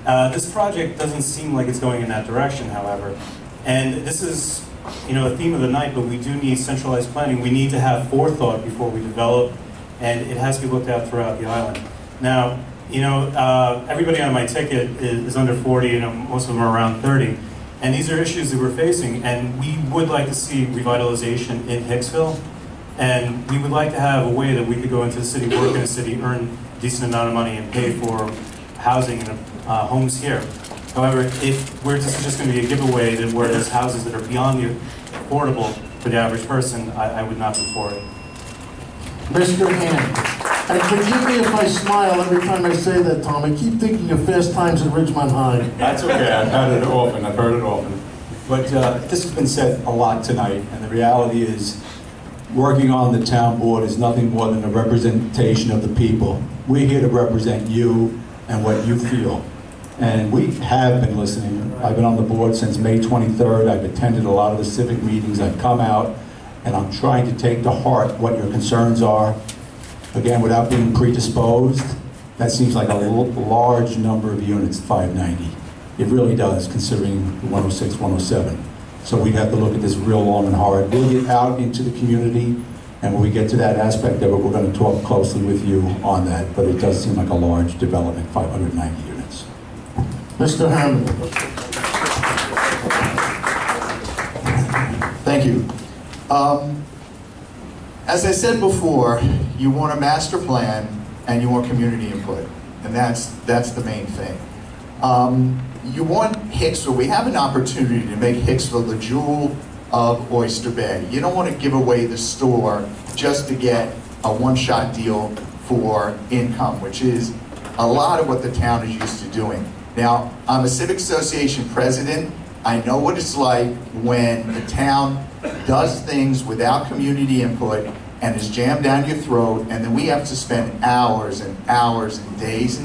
S3: that. This project doesn't seem like it's going in that direction, however. And this is, you know, a theme of the night, but we do need centralized planning. We need to have forethought before we develop, and it has to be looked at throughout the island. Now, you know, everybody on my ticket is under 40, you know, most of them are around 30. And these are issues that we're facing, and we would like to see revitalization in Hicksville. And we would like to have a way that we could go into the city, work in the city, earn a decent amount of money, and pay for housing and homes here. However, if this is just going to be a giveaway that where there's houses that are beyond the affordable for the average person, I would not be for it.
S1: Mr. Hand. And forgive me if I smile every time I say that, Tom. I keep thinking of Fast Times at Ridgemont High.
S13: That's okay, I've heard it often. But this has been said a lot tonight, and the reality is, working on the town board is nothing more than a representation of the people. We're here to represent you and what you feel. And we have been listening. I've been on the board since May 23rd. I've attended a lot of the civic meetings. I've come out, and I'm trying to take to heart what your concerns are. Again, without being predisposed, that seems like a large number of units, 590. It really does, considering the 106, 107. So we'd have to look at this real long and hard. We'll get out into the community, and when we get to that aspect of it, we're going to talk closely with you on that, but it does seem like a large development, 590 units.
S1: Mr. Herman.
S4: Thank you. As I said before, you want a master plan and you want community input, and that's the main thing. You want Hicksville, we have an opportunity to make Hicksville the jewel of Oyster Bay. You don't want to give away the store just to get a one-shot deal for income, which is a lot of what the town is used to doing. Now, I'm a Civic Association president. I know what it's like when the town does things without community input and is jammed down your throat, and then we have to spend hours and hours and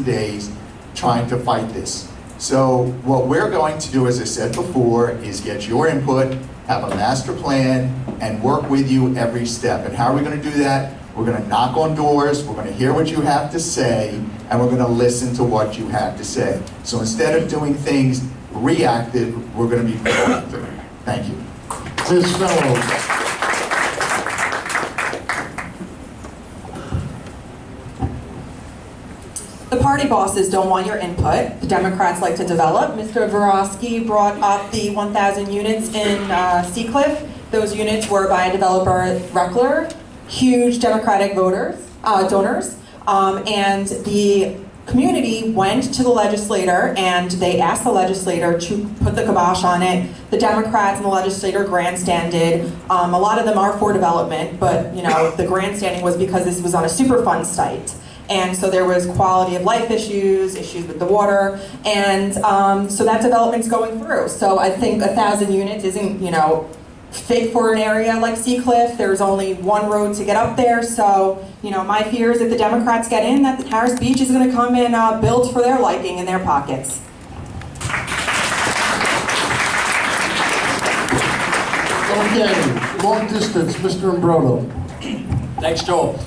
S4: days trying to fight this. So what we're going to do, as I said before, is get your input, have a master plan, and work with you every step. And how are we going to do that? We're going to knock on doors, we're going to hear what you have to say, and we're going to listen to what you have to say. So instead of doing things reactive, we're going to be proactive. Thank you.
S1: Ms. Fellows.
S11: The party bosses don't want your input. The Democrats like to develop. Mr. Vorosky brought up the 1,000 units in Seacliff. Those units were by a developer, Reckler, huge Democratic donors. And the community went to the legislator and they asked the legislator to put the kibosh on it. The Democrats and the legislator grandstanded. A lot of them are for development, but you know, the grandstanding was because this was on a Superfund site. And so there was quality of life issues with the water, and so that development's going through. So I think 1,000 units isn't, you know, fit for an area like Seacliff. There's only one road to get up there, so, you know, my fear is if the Democrats get in, that Harris Beach is going to come and build for their liking in their pockets.
S1: Okay, long distance, Mr. Brodo.
S12: Thanks, Joel.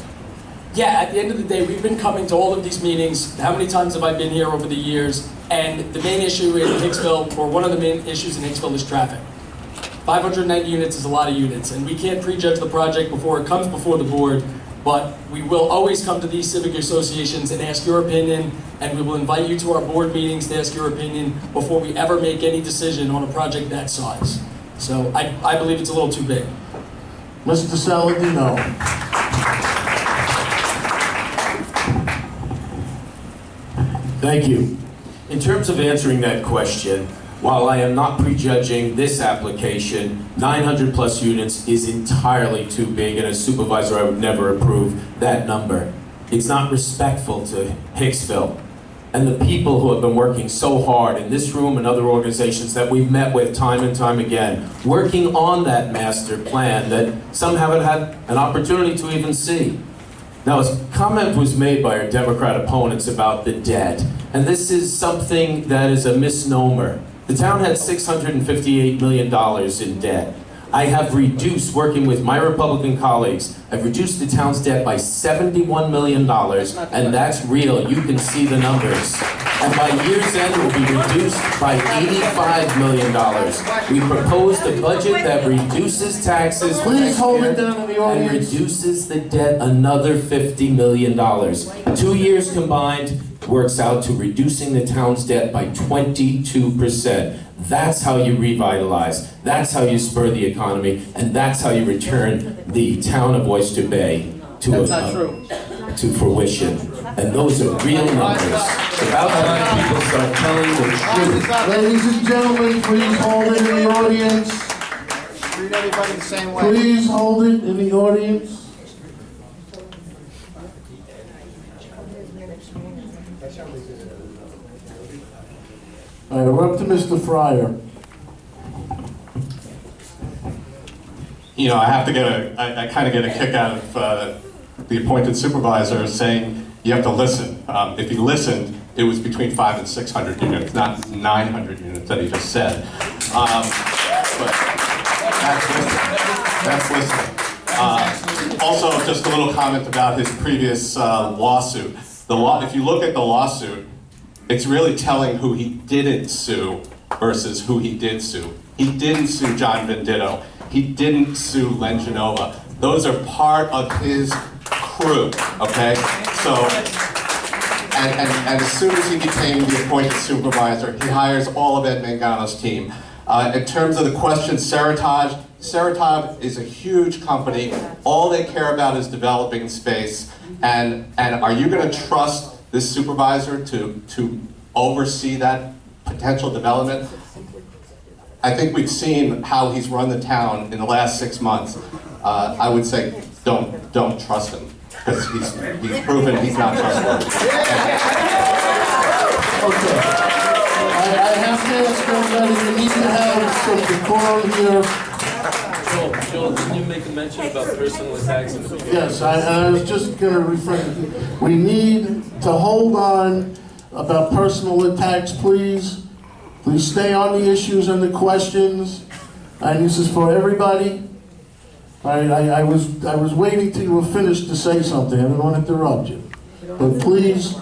S12: Yeah, at the end of the day, we've been coming to all of these meetings. How many times have I been here over the years? And the main issue in Hicksville, or one of the main issues in Hicksville, is traffic. 590 units is a lot of units, and we can't prejudge the project before it comes before the board. But we will always come to these civic associations and ask your opinion, and we will invite you to our board meetings to ask your opinion before we ever make any decision on a project that size. So I believe it's a little too big.
S1: Mr. Saladino.
S6: Thank you. In terms of answering that question, while I am not prejudging this application, 900 plus units is entirely too big, and as supervisor, I would never approve that number. It's not respectful to Hicksville and the people who have been working so hard in this room and other organizations that we've met with time and time again, working on that master plan that some haven't had an opportunity to even see. Now, a comment was made by our Democrat opponents about the debt, and this is something that is a misnomer. The town had $658 million in debt. I have reduced, working with my Republican colleagues, I've reduced the town's debt by $71 million, and that's real. You can see the numbers. And by year's end, it will be reduced by $85 million. We proposed a budget that reduces taxes.
S1: Please hold it down in the audience.
S6: And reduces the debt another $50 million. 2 years combined works out to reducing the town's debt by 22%. That's how you revitalize, that's how you spur the economy, and that's how you return the town of Oyster Bay to fruition. And those are real numbers. It's about time people start telling the truth.
S1: Ladies and gentlemen, please hold it in the audience.
S4: Treat everybody the same way.
S1: Please hold it in the audience. All right, we're up to Mr. Fryer.
S9: You know, I have to get I kind of get a kick out of the appointed supervisor saying you have to listen. If he listened, it was between 500 and 600 units, not 900 units that he just said. But that's listening. Also, just a little comment about his previous lawsuit. If you look at the lawsuit, it's really telling who he didn't sue versus who he did sue. He didn't sue John Venditto. He didn't sue Len Genova. Those are part of his crew, okay? So, and as soon as he became the appointed supervisor, he hires all of Ed Mangano's team. In terms of the question, Seritage is a huge company. All they care about is developing space. And are you gonna trust this supervisor to oversee that potential development? I think we've seen how he's run the town in the last 6 months. I would say don't trust him, because he's proven he's not trustworthy.
S1: Okay. I have to ask everybody, we need to have some decorum here.
S16: Joel, didn't you make a mention about personal attacks in the beginning?
S1: Yes, I was just going to refrain. We need to hold on about personal attacks, please. Please stay on the issues and the questions. And this is for everybody. I was waiting till you were finished to say something. I didn't want to interrupt you. But please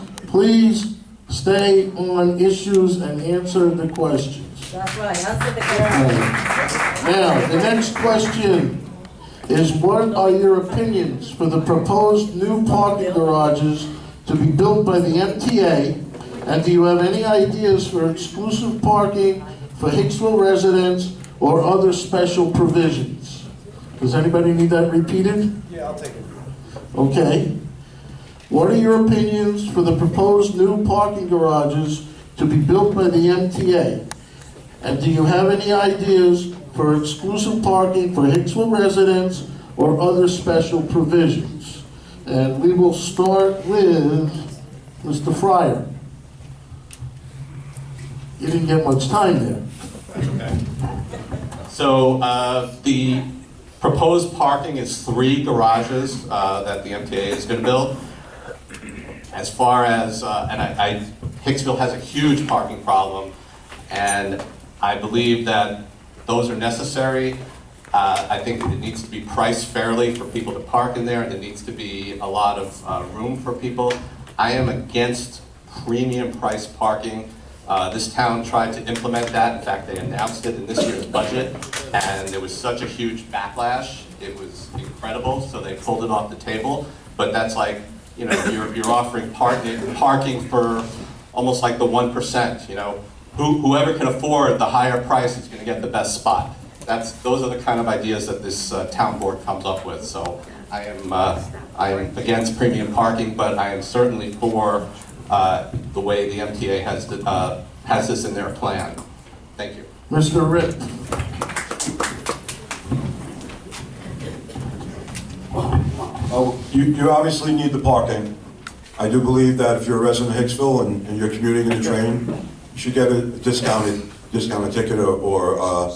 S1: stay on issues and answer the questions.
S17: That's right, answer the question.
S1: Now, the next question is, what are your opinions for the proposed new parking garages to be built by the MTA? And do you have any ideas for exclusive parking for Hicksville residents or other special provisions? Does anybody need that repeated?
S18: Yeah, I'll take it.
S1: Okay. What are your opinions for the proposed new parking garages to be built by the MTA? And do you have any ideas for exclusive parking for Hicksville residents or other special provisions? And we will start with Mr. Fryer. You didn't get much time there.
S9: Okay. So the proposed parking is 3 garages that the MTA is going to build. As far as, Hicksville has a huge parking problem, and I believe that those are necessary. I think it needs to be priced fairly for people to park in there, and there needs to be a lot of room for people. I am against premium price parking. This town tried to implement that. In fact, they announced it in this year's budget, and there was such a huge backlash. It was incredible, so they pulled it off the table. but that's like, you know, you're offering parking for almost like the 1%, you know. Whoever can afford the higher price is going to get the best spot. Those are the kind of ideas that this town board comes up with. So I am against premium parking, but I am certainly for the way the MTA has this in their plan. Thank you.
S1: Mr. Rick.
S2: Oh, you obviously need the parking. I do believe that if you're a resident of Hicksville and you're commuting in the train, you should get a discounted ticket or a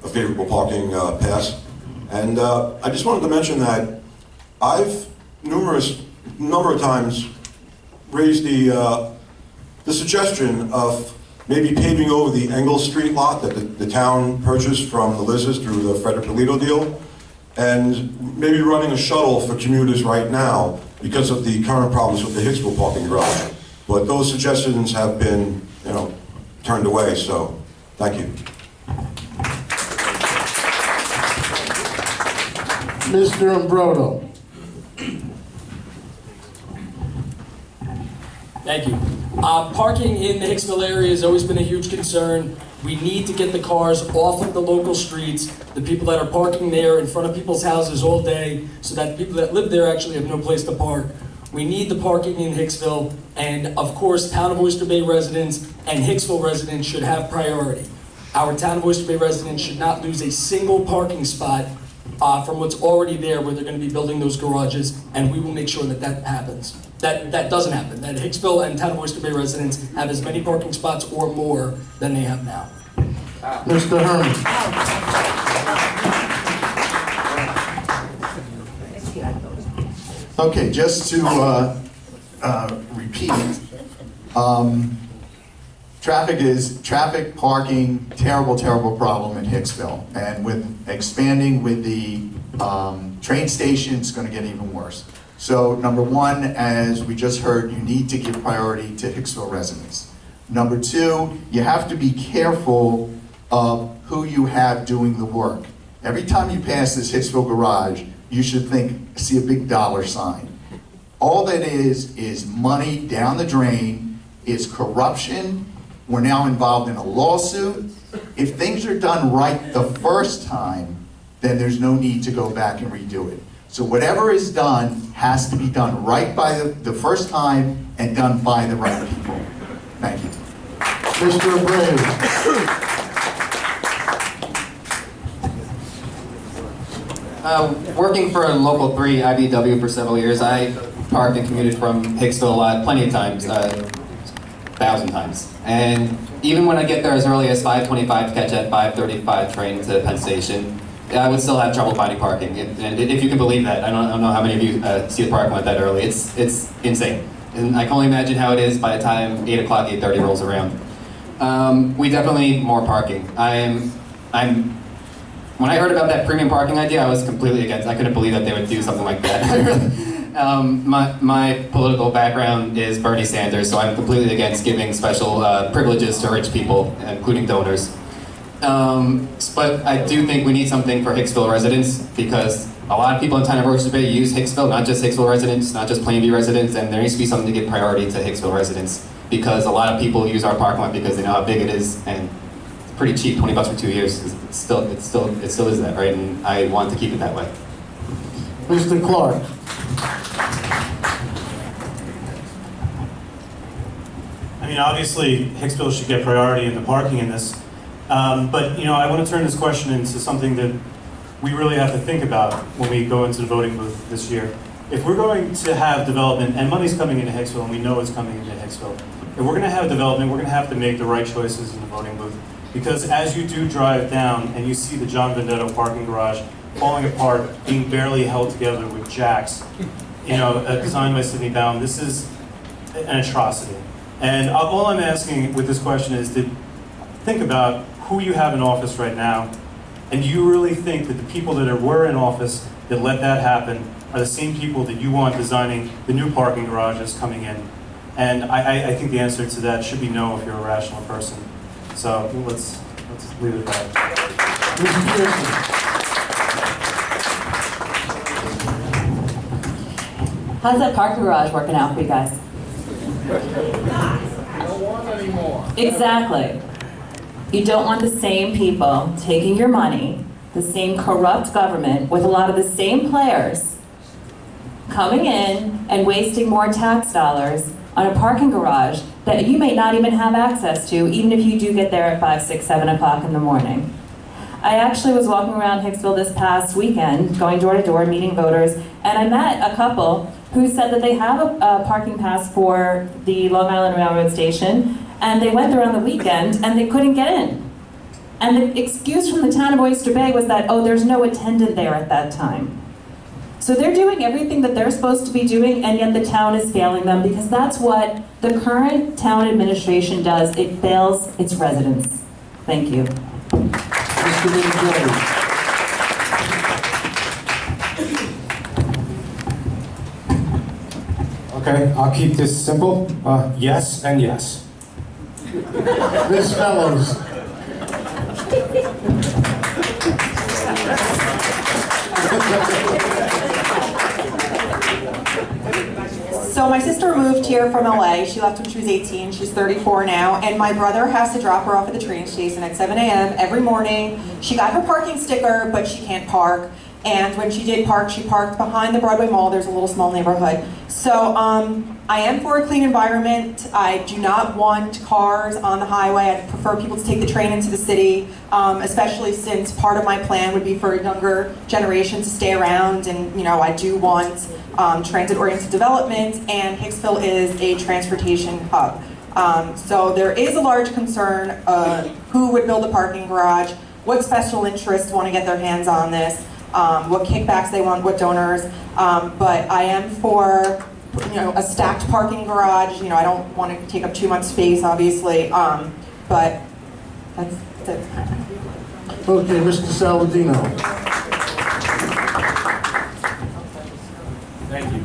S2: favorable parking pass. And I just wanted to mention that I've number of times raised the suggestion of maybe paving over the Engel Street lot that the town purchased from the Liz's through the Frederick Polito deal, and maybe running a shuttle for commuters right now because of the current problems with the Hicksville parking garage. But those suggestions have been, you know, turned away, so thank you.
S1: Mr. Brodo.
S12: Thank you. Parking in the Hicksville area has always been a huge concern. We need to get the cars off of the local streets, the people that are parking there in front of people's houses all day, so that the people that live there actually have no place to park. We need the parking in Hicksville, and of course, Town of Oyster Bay residents and Hicksville residents should have priority. Our Town of Oyster Bay residents should not lose a single parking spot from what's already there where they're going to be building those garages, and we will make sure that that happens. That doesn't happen, that Hicksville and Town of Oyster Bay residents have as many parking spots or more than they have now.
S1: Mr. Herman.
S4: Okay, just to repeat, traffic, parking, terrible problem in Hicksville. And with expanding with the train station, it's going to get even worse. So number one, as we just heard, you need to give priority to Hicksville residents. Number two, you have to be careful of who you have doing the work. Every time you pass this Hicksville garage, you should see a big dollar sign. All that is money down the drain, is corruption. We're now involved in a lawsuit. If things are done right the first time, then there's no need to go back and redo it. So whatever is done has to be done right by the first time and done by the right people. Thank you.
S1: Mr. Abreu.
S10: Working for Local 3 IBW for several years, I parked and commuted from Hicksville plenty of times, 1,000 times. And even when I get there as early as 5:25 to catch that 5:35 train to Penn Station, I would still have trouble finding parking. And if you can believe that, I don't know how many of you see the parking lot that early. It's insane. And I can only imagine how it is by the time 8 o'clock, 8:30 rolls around. We definitely need more parking. When I heard about that premium parking idea, I was completely against. I couldn't believe that they would do something like that. My political background is Bernie Sanders, so I'm completely against giving special privileges to rich people, including donors. But I do think we need something for Hicksville residents, because a lot of people in Town of Oyster Bay use Hicksville, not just Hicksville residents, not just Plainview residents, and there needs to be something to give priority to Hicksville residents, because a lot of people use our parking lot because they know how big it is, and it's pretty cheap, 20 bucks for 2 years. It still is that, right? And I want to keep it that way.
S1: Mr. Clark.
S3: I mean, obviously, Hicksville should get priority in the parking in this. But, you know, I want to turn this question into something that we really have to think about when we go into the voting booth this year. If we're going to have development, and money's coming into Hicksville, and we know it's coming into Hicksville, if we're going to have development, we're going to have to make the right choices in the voting booth. Because as you do drive down and you see the John Vendetto parking garage falling apart, being barely held together with jacks, you know, designed by Sidney Baum, this is an atrocity. And all I'm asking with this question is to think about who you have in office right now, and do you really think that the people that were in office that let that happen are the same people that you want designing the new parking garages coming in? And I think the answer to that should be no if you're a rational person. So let's leave it at that.
S8: How's that parking garage working out for you guys?
S15: Don't want any more.
S8: Exactly. You don't want the same people taking your money, the same corrupt government with a lot of the same players coming in and wasting more tax dollars on a parking garage that you may not even have access to, even if you do get there at 5, 6, 7 o'clock in the morning. I actually was walking around Hicksville this past weekend, going door to door, meeting voters, and I met a couple who said that they have a parking pass for the Long Island Railroad Station, and they went there on the weekend and they couldn't get in. And the excuse from the town of Oyster Bay was that, oh, there's no attendant there at that time. So they're doing everything that they're supposed to be doing, and yet the town is failing them, because that's what the current town administration does. It fails its residents. Thank you.
S1: Mr. Minigilli.
S5: Okay, I'll keep this simple. Yes and yes.
S1: Ms. Fellows.
S11: So my sister moved here from LA. She left when she was 18. She's 34 now. And my brother has to drop her off at the train station at 7 a.m. every morning. She got her parking sticker, but she can't park. And when she did park, she parked behind the Broadway Mall. There's a little small neighborhood. So I am for a clean environment. I do not want cars on the highway. I prefer people to take the train into the city, especially since part of my plan would be for a younger generation to stay around. And I do want transit-oriented development, and Hicksville is a transportation hub. So there is a large concern who would build a parking garage, what special interests want to get their hands on this, what kickbacks they want, what donors, but I am for a stacked parking garage. I don't want to take up too much space, obviously, but that's it.
S1: Okay, Mr. Saladino.
S6: Thank you.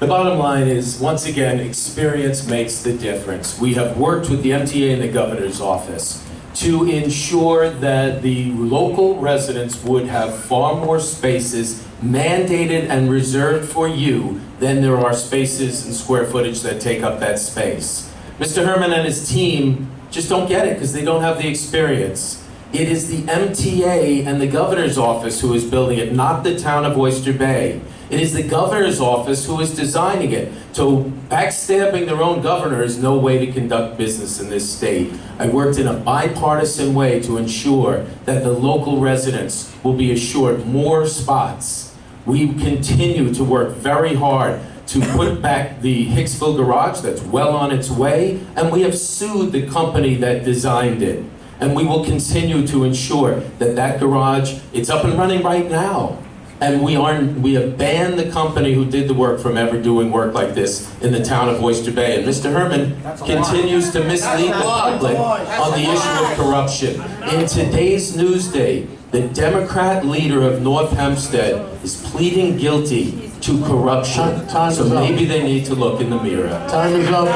S6: The bottom line is, once again, experience makes the difference. We have worked with the MTA and the governor's office to ensure that the local residents would have far more spaces mandated and reserved for you than there are spaces and square footage that take up that space. Mr. Herman and his team just don't get it because they don't have the experience. It is the MTA and the governor's office who is building it, not the town of Oyster Bay. It is the governor's office who is designing it. So backstabbing their own governor is no way to conduct business in this state. I worked in a bipartisan way to ensure that the local residents will be assured more spots. We continue to work very hard to put back the Hicksville garage that's well on its way, and we have sued the company that designed it. And we will continue to ensure that that garage, it's up and running right now. And we have banned the company who did the work from ever doing work like this in the town of Oyster Bay. And Mr. Herman continues to mislead the public on the issue of corruption. In today's Newsday, the Democrat leader of North Hempstead is pleading guilty to corruption. So maybe they need to look in the mirror.
S1: Time is up.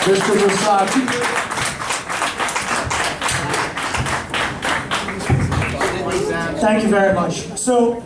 S1: Mr. Versace.
S7: Thank you very much. So,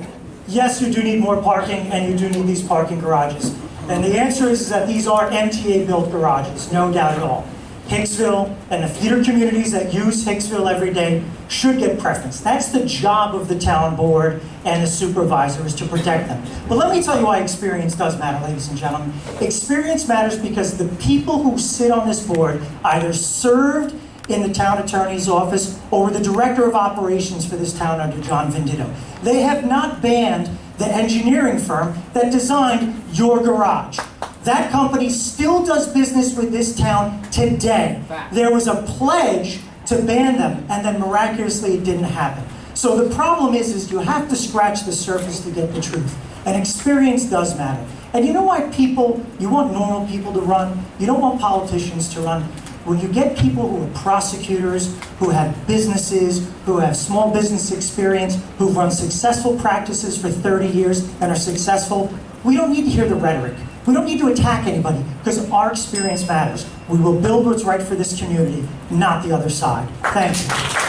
S7: yes, you do need more parking, and you do need these parking garages. And the answer is that these are MTA-built garages, no doubt at all. Hicksville and the theater communities that use Hicksville every day should get preference. That's the job of the town board and the supervisor, is to protect them. But let me tell you why experience does matter, ladies and gentlemen. Experience matters because the people who sit on this board either served in the town attorney's office or the director of operations for this town under John Venditto. They have not banned the engineering firm that designed your garage. That company still does business with this town today. There was a pledge to ban them, and then miraculously it didn't happen. So the problem is you have to scratch the surface to get the truth. And experience does matter. And you know why you want normal people to run? You don't want politicians to run. When you get people who are prosecutors, who have businesses, who have small business experience, who've run successful practices for 30 years and are successful, we don't need to hear the rhetoric. We don't need to attack anybody, because our experience matters. We will build what's right for this community, not the other side. Thank you.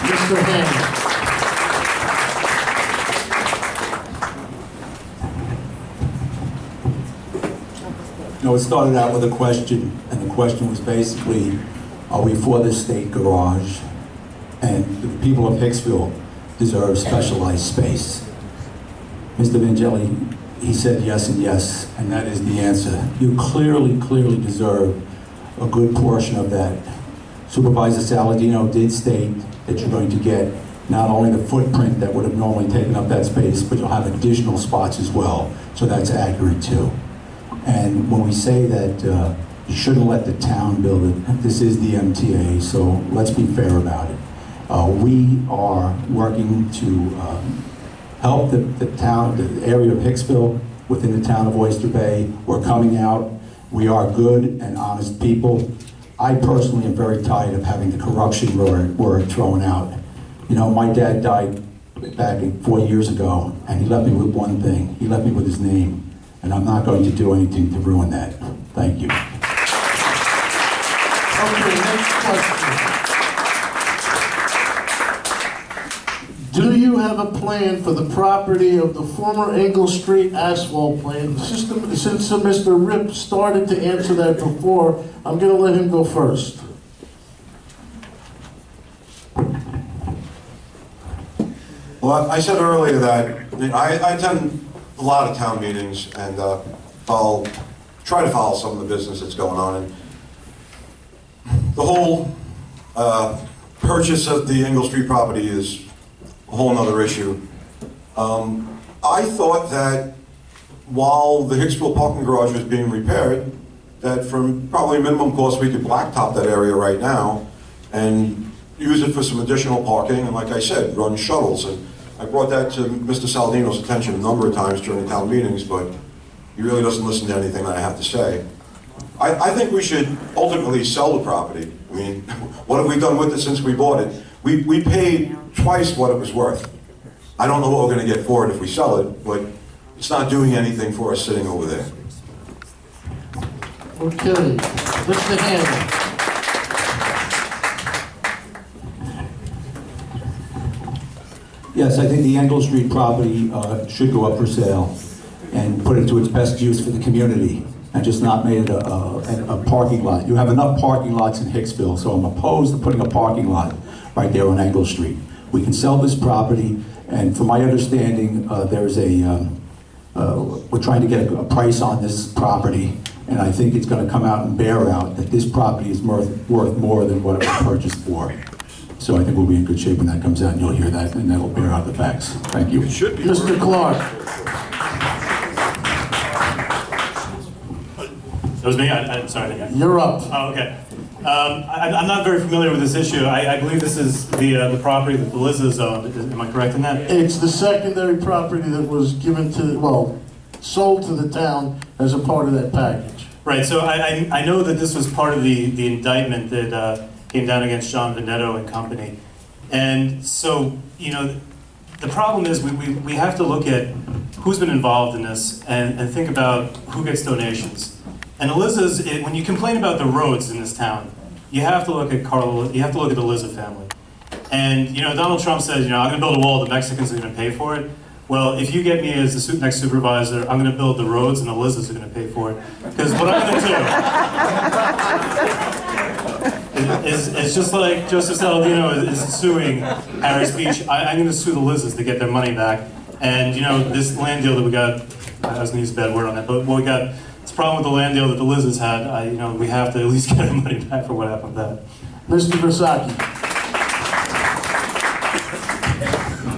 S1: Mr. Hammond.
S13: No, it started out with a question, and the question was basically, are we for the state garage? And the people of Hicksville deserve specialized space. Mr. Vangelli, he said yes and yes, and that is the answer. You clearly deserve a good portion of that. Supervisor Saladino did state that you're going to get not only the footprint that would have normally taken up that space, but you'll have additional spots as well. So that's accurate too. And when we say that you shouldn't let the town build it, this is the MTA, so let's be fair about it. We are working to help the town, the area of Hicksville within the town of Oyster Bay. We're coming out. We are good and honest people. I personally am very tired of having the corruption word thrown out. You know, my dad died back 4 years ago, and he left me with one thing. He left me with his name. And I'm not going to do anything to ruin that. Thank you.
S1: Okay, next question. Do you have a plan for the property of the former Engle Street asphalt plant? Since Mr. Rip started to answer that before, I'm going to let him go first.
S2: Well, I said earlier that I attend a lot of town meetings and try to follow some of the business that's going on. And the whole purchase of the Engle Street property is a whole other issue. I thought that while the Hicksville parking garage was being repaired, that from probably minimum cost we could blacktop that area right now and use it for some additional parking, and like I said, run shuttles. And I brought that to Mr. Saladino's attention a number of times during the town meetings, but he really doesn't listen to anything that I have to say. I think we should ultimately sell the property. I mean, what have we done with it since we bought it? We paid twice what it was worth. I don't know what we're going to get for it if we sell it, but it's not doing anything for us sitting over there.
S1: Okay, Mr. Hanlon.
S13: Yes, I think the Engle Street property should go up for sale and put it to its best use for the community and just not made it a parking lot. You have enough parking lots in Hicksville, so I'm opposed to putting a parking lot right there on Engle Street. We can sell this property, and from my understanding, there's we're trying to get a price on this property, and I think it's going to come out and bear out that this property is worth more than what it was purchased for. So I think we'll be in good shape when that comes out, and you'll hear that, and that'll bear out the facts. Thank you.
S1: Mr. Clark.
S3: That was me? I'm sorry.
S1: You're up.
S3: Oh, okay. I'm not very familiar with this issue. I believe this is the property that the Liz's owned. Am I correct in that?
S1: It's the secondary property that was given to, well, sold to the town as a part of that package.
S3: Right, so I know that this was part of the indictment that came down against John Veneto and company. And so, you know, the problem is we have to look at who's been involved in this and think about who gets donations. And the Liz's, when you complain about the roads in this town, you have to look at you have to look at the Liza family. And, you know, Donald Trump says, you know, I'm going to build a wall, the Mexicans are going to pay for it. Well, if you get me as the next supervisor, I'm going to build the roads and the Liz's are going to pay for it. Because what I'm going to do is just like Joseph Saladino is suing Harris Beach, I'm going to sue the Liz's to get their money back. And, you know, this land deal that we got, I was going to use a bad word on that, but what we got, this problem with the land deal that the Liz's had, you know, we have to at least get our money back for what happened with that.
S1: Mr. Versace.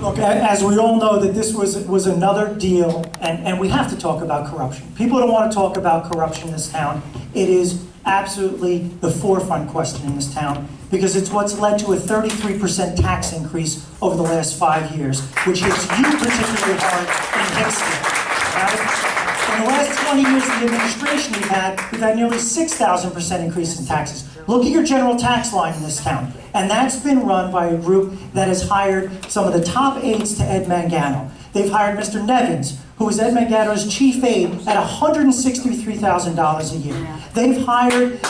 S7: Look, as we all know, that this was another deal, and we have to talk about corruption. People don't want to talk about corruption in this town. It is absolutely the forefront question in this town, because it's what's led to a 33% tax increase over the last 5 years, which hits you particularly hard in Hicksville. Right? In the last 20 years of the administration we've had nearly 6,000% increase in taxes. Look at your general tax line in this town. And that's been run by a group that has hired some of the top aides to Ed Mangano. They've hired Mr. Nevins, who was Ed Mangano's chief aide, at $163,000 a year. They've hired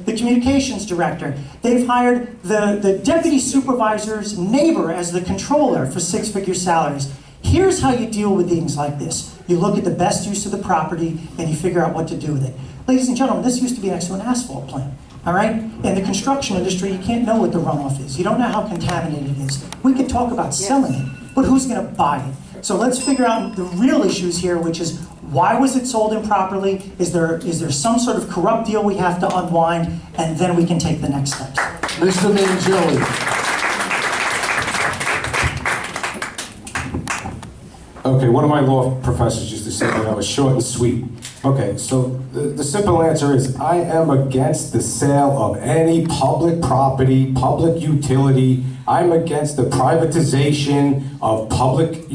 S7: the communications director. They've hired the deputy supervisor's neighbor as the controller for 6-figure salaries. Here's how you deal with things like this. You look at the best use of the property and you figure out what to do with it. Ladies and gentlemen, this used to be next to an asphalt plant. All right? In the construction industry, you can't know what the runoff is. You don't know how contaminated it is. We could talk about selling it, but who's going to buy it? So let's figure out the real issues here, which is why was it sold improperly? Is there some sort of corrupt deal we have to unwind? And then we can take the next steps.
S1: Mr. Mangelli.
S5: Okay, one of my law professors used to say that I was short and sweet. Okay, so the simple answer is I am against the sale of any public property, public utility. I'm against the privatization of public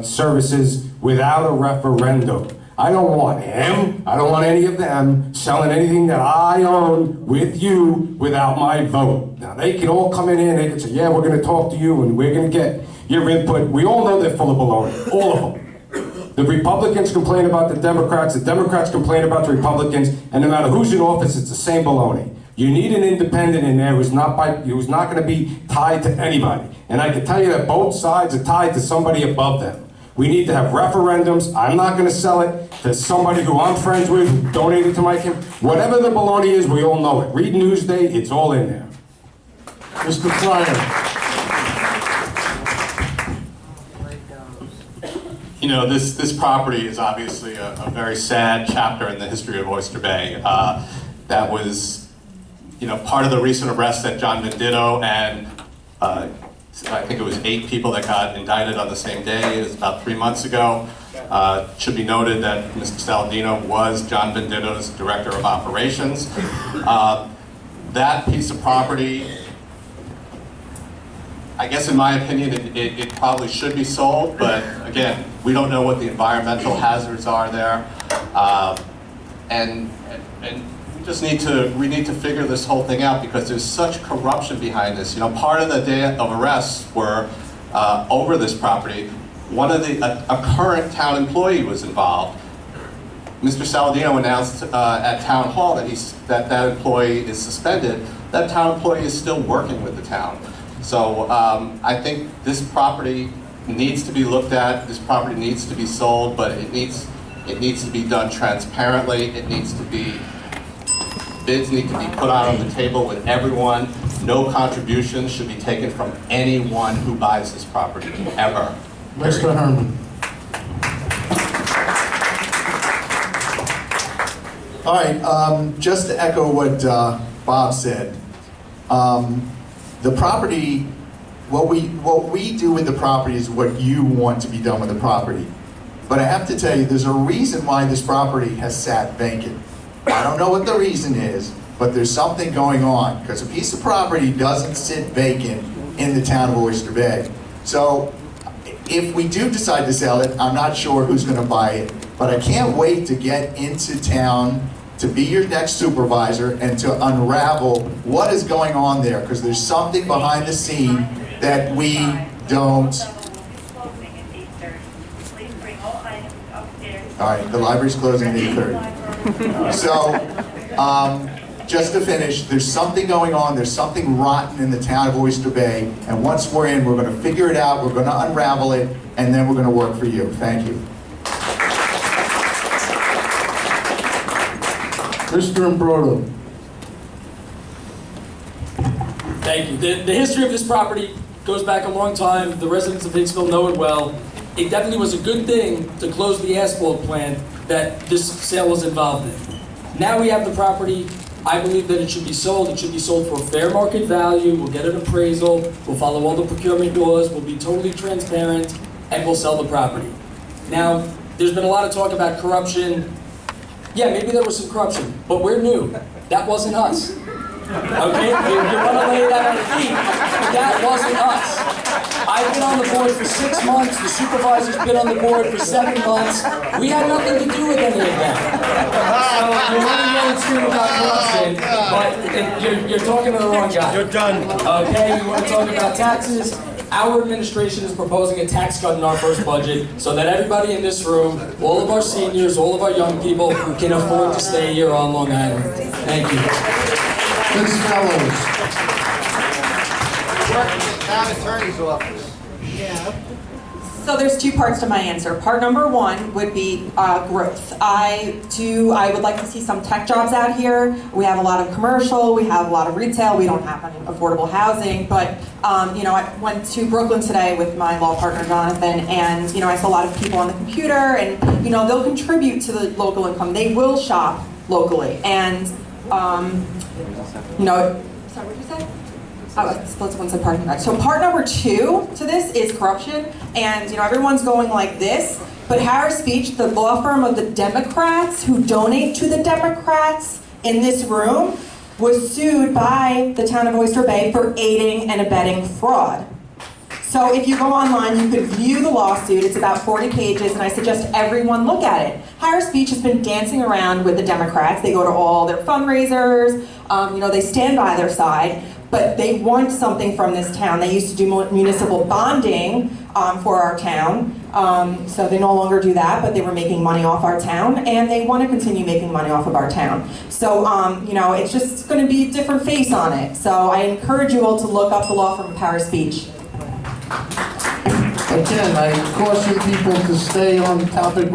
S5: services without a referendum. I don't want him, I don't want any of them selling anything that I own with you without my vote. Now they can all come in here and they can say, yeah, we're gonna talk to you and we're gonna get your input. We all know they're full of baloney, all of them. The Republicans complain about the Democrats complain about the Republicans, and no matter who's in office, it's the same baloney. You need an independent in there who's not gonna be tied to anybody. And I can tell you that both sides are tied to somebody above them. We need to have referendums. I'm not gonna sell it to somebody who I'm friends with, who donated to my campaign. Whatever the baloney is, we all know it. Read Newsday, it's all in there.
S1: Mr. Pryor.
S9: You know, this property is obviously a very sad chapter in the history of Oyster Bay. That was, you know, part of the recent arrest at John Bandito, and I think it was 8 people that got indicted on the same day. It was about 3 months ago. It should be noted that Mr. Saladino was John Bandito's director of operations. That piece of property, I guess in my opinion, it probably should be sold, but again, we don't know what the environmental hazards are there. And we need to figure this whole thing out because there's such corruption behind this. You know, part of the day of arrests were over this property. A current town employee was involved. Mr. Saladino announced at town hall that that employee is suspended. That town employee is still working with the town. So I think this property needs to be looked at. This property needs to be sold, but it needs to be done transparently. Bids need to be put out on the table with everyone. No contributions should be taken from anyone who buys this property, ever.
S1: Mr. Herman.
S4: All right, just to echo what Bob said, the property, what we do with the property is what you want to be done with the property. But I have to tell you, there's a reason why this property has sat vacant. I don't know what the reason is, but there's something going on, because a piece of property doesn't sit vacant in the town of Oyster Bay. So if we do decide to sell it, I'm not sure who's going to buy it, but I can't wait to get into town to be your next supervisor and to unravel what is going on there, because there's something behind the scene that we don't. All right, the library's closing at 8:30. So, just to finish, there's something going on, there's something rotten in the town of Oyster Bay, and once we're in, we're going to figure it out, we're going to unravel it, and then we're going to work for you. Thank you.
S1: Mr. Brodo.
S12: Thank you. The history of this property goes back a long time. The residents of Hicksville know it well. It definitely was a good thing to close the asphalt plant that this sale was involved in. Now we have the property. I believe that it should be sold. It should be sold for fair market value. We'll get an appraisal. We'll follow all the procurement laws. We'll be totally transparent, and we'll sell the property. Now, there's been a lot of talk about corruption. Yeah, maybe there was some corruption, but we're new. That wasn't us. Okay? You want to lay that on the feet. That wasn't us. I've been on the board for 6 months. The supervisor's been on the board for 7 months. We had nothing to do with any of that. So you're running yell and scream about corruption, but you're talking to the wrong guy. You're done. Okay? You want to talk about taxes? Our administration is proposing a tax cut in our first budget so that everybody in this room, all of our seniors, all of our young people, can afford to stay here on Long Island. Thank you.
S1: Ms. Fellows.
S18: Working in the town attorney's office. Yeah.
S11: So there's two parts to my answer. Part number one would be growth. I would like to see some tech jobs out here. We have a lot of commercial, we have a lot of retail, we don't have any affordable housing, but I went to Brooklyn today with my law partner Jonathan, and I saw a lot of people on the computer, and they'll contribute to the local income. They will shop locally, and sorry, what did you say? So part number two to this is corruption, and everyone's going like this, but Harris Beach, the law firm of the Democrats who donate to the Democrats in this room, was sued by the town of Oyster Bay for aiding and abetting fraud. So if you go online, you could view the lawsuit. It's about 40 pages, and I suggest everyone look at it. Harris Beach has been dancing around with the Democrats. They go to all their fundraisers. They stand by their side, but they want something from this town. They used to do municipal bonding for our town. So they no longer do that, but they were making money off our town, and they want to continue making money off of our town. So, it's just going to be a different face on it. So I encourage you all to look up the law firm of Harris Beach.
S1: Again, I caution people to stay on topic with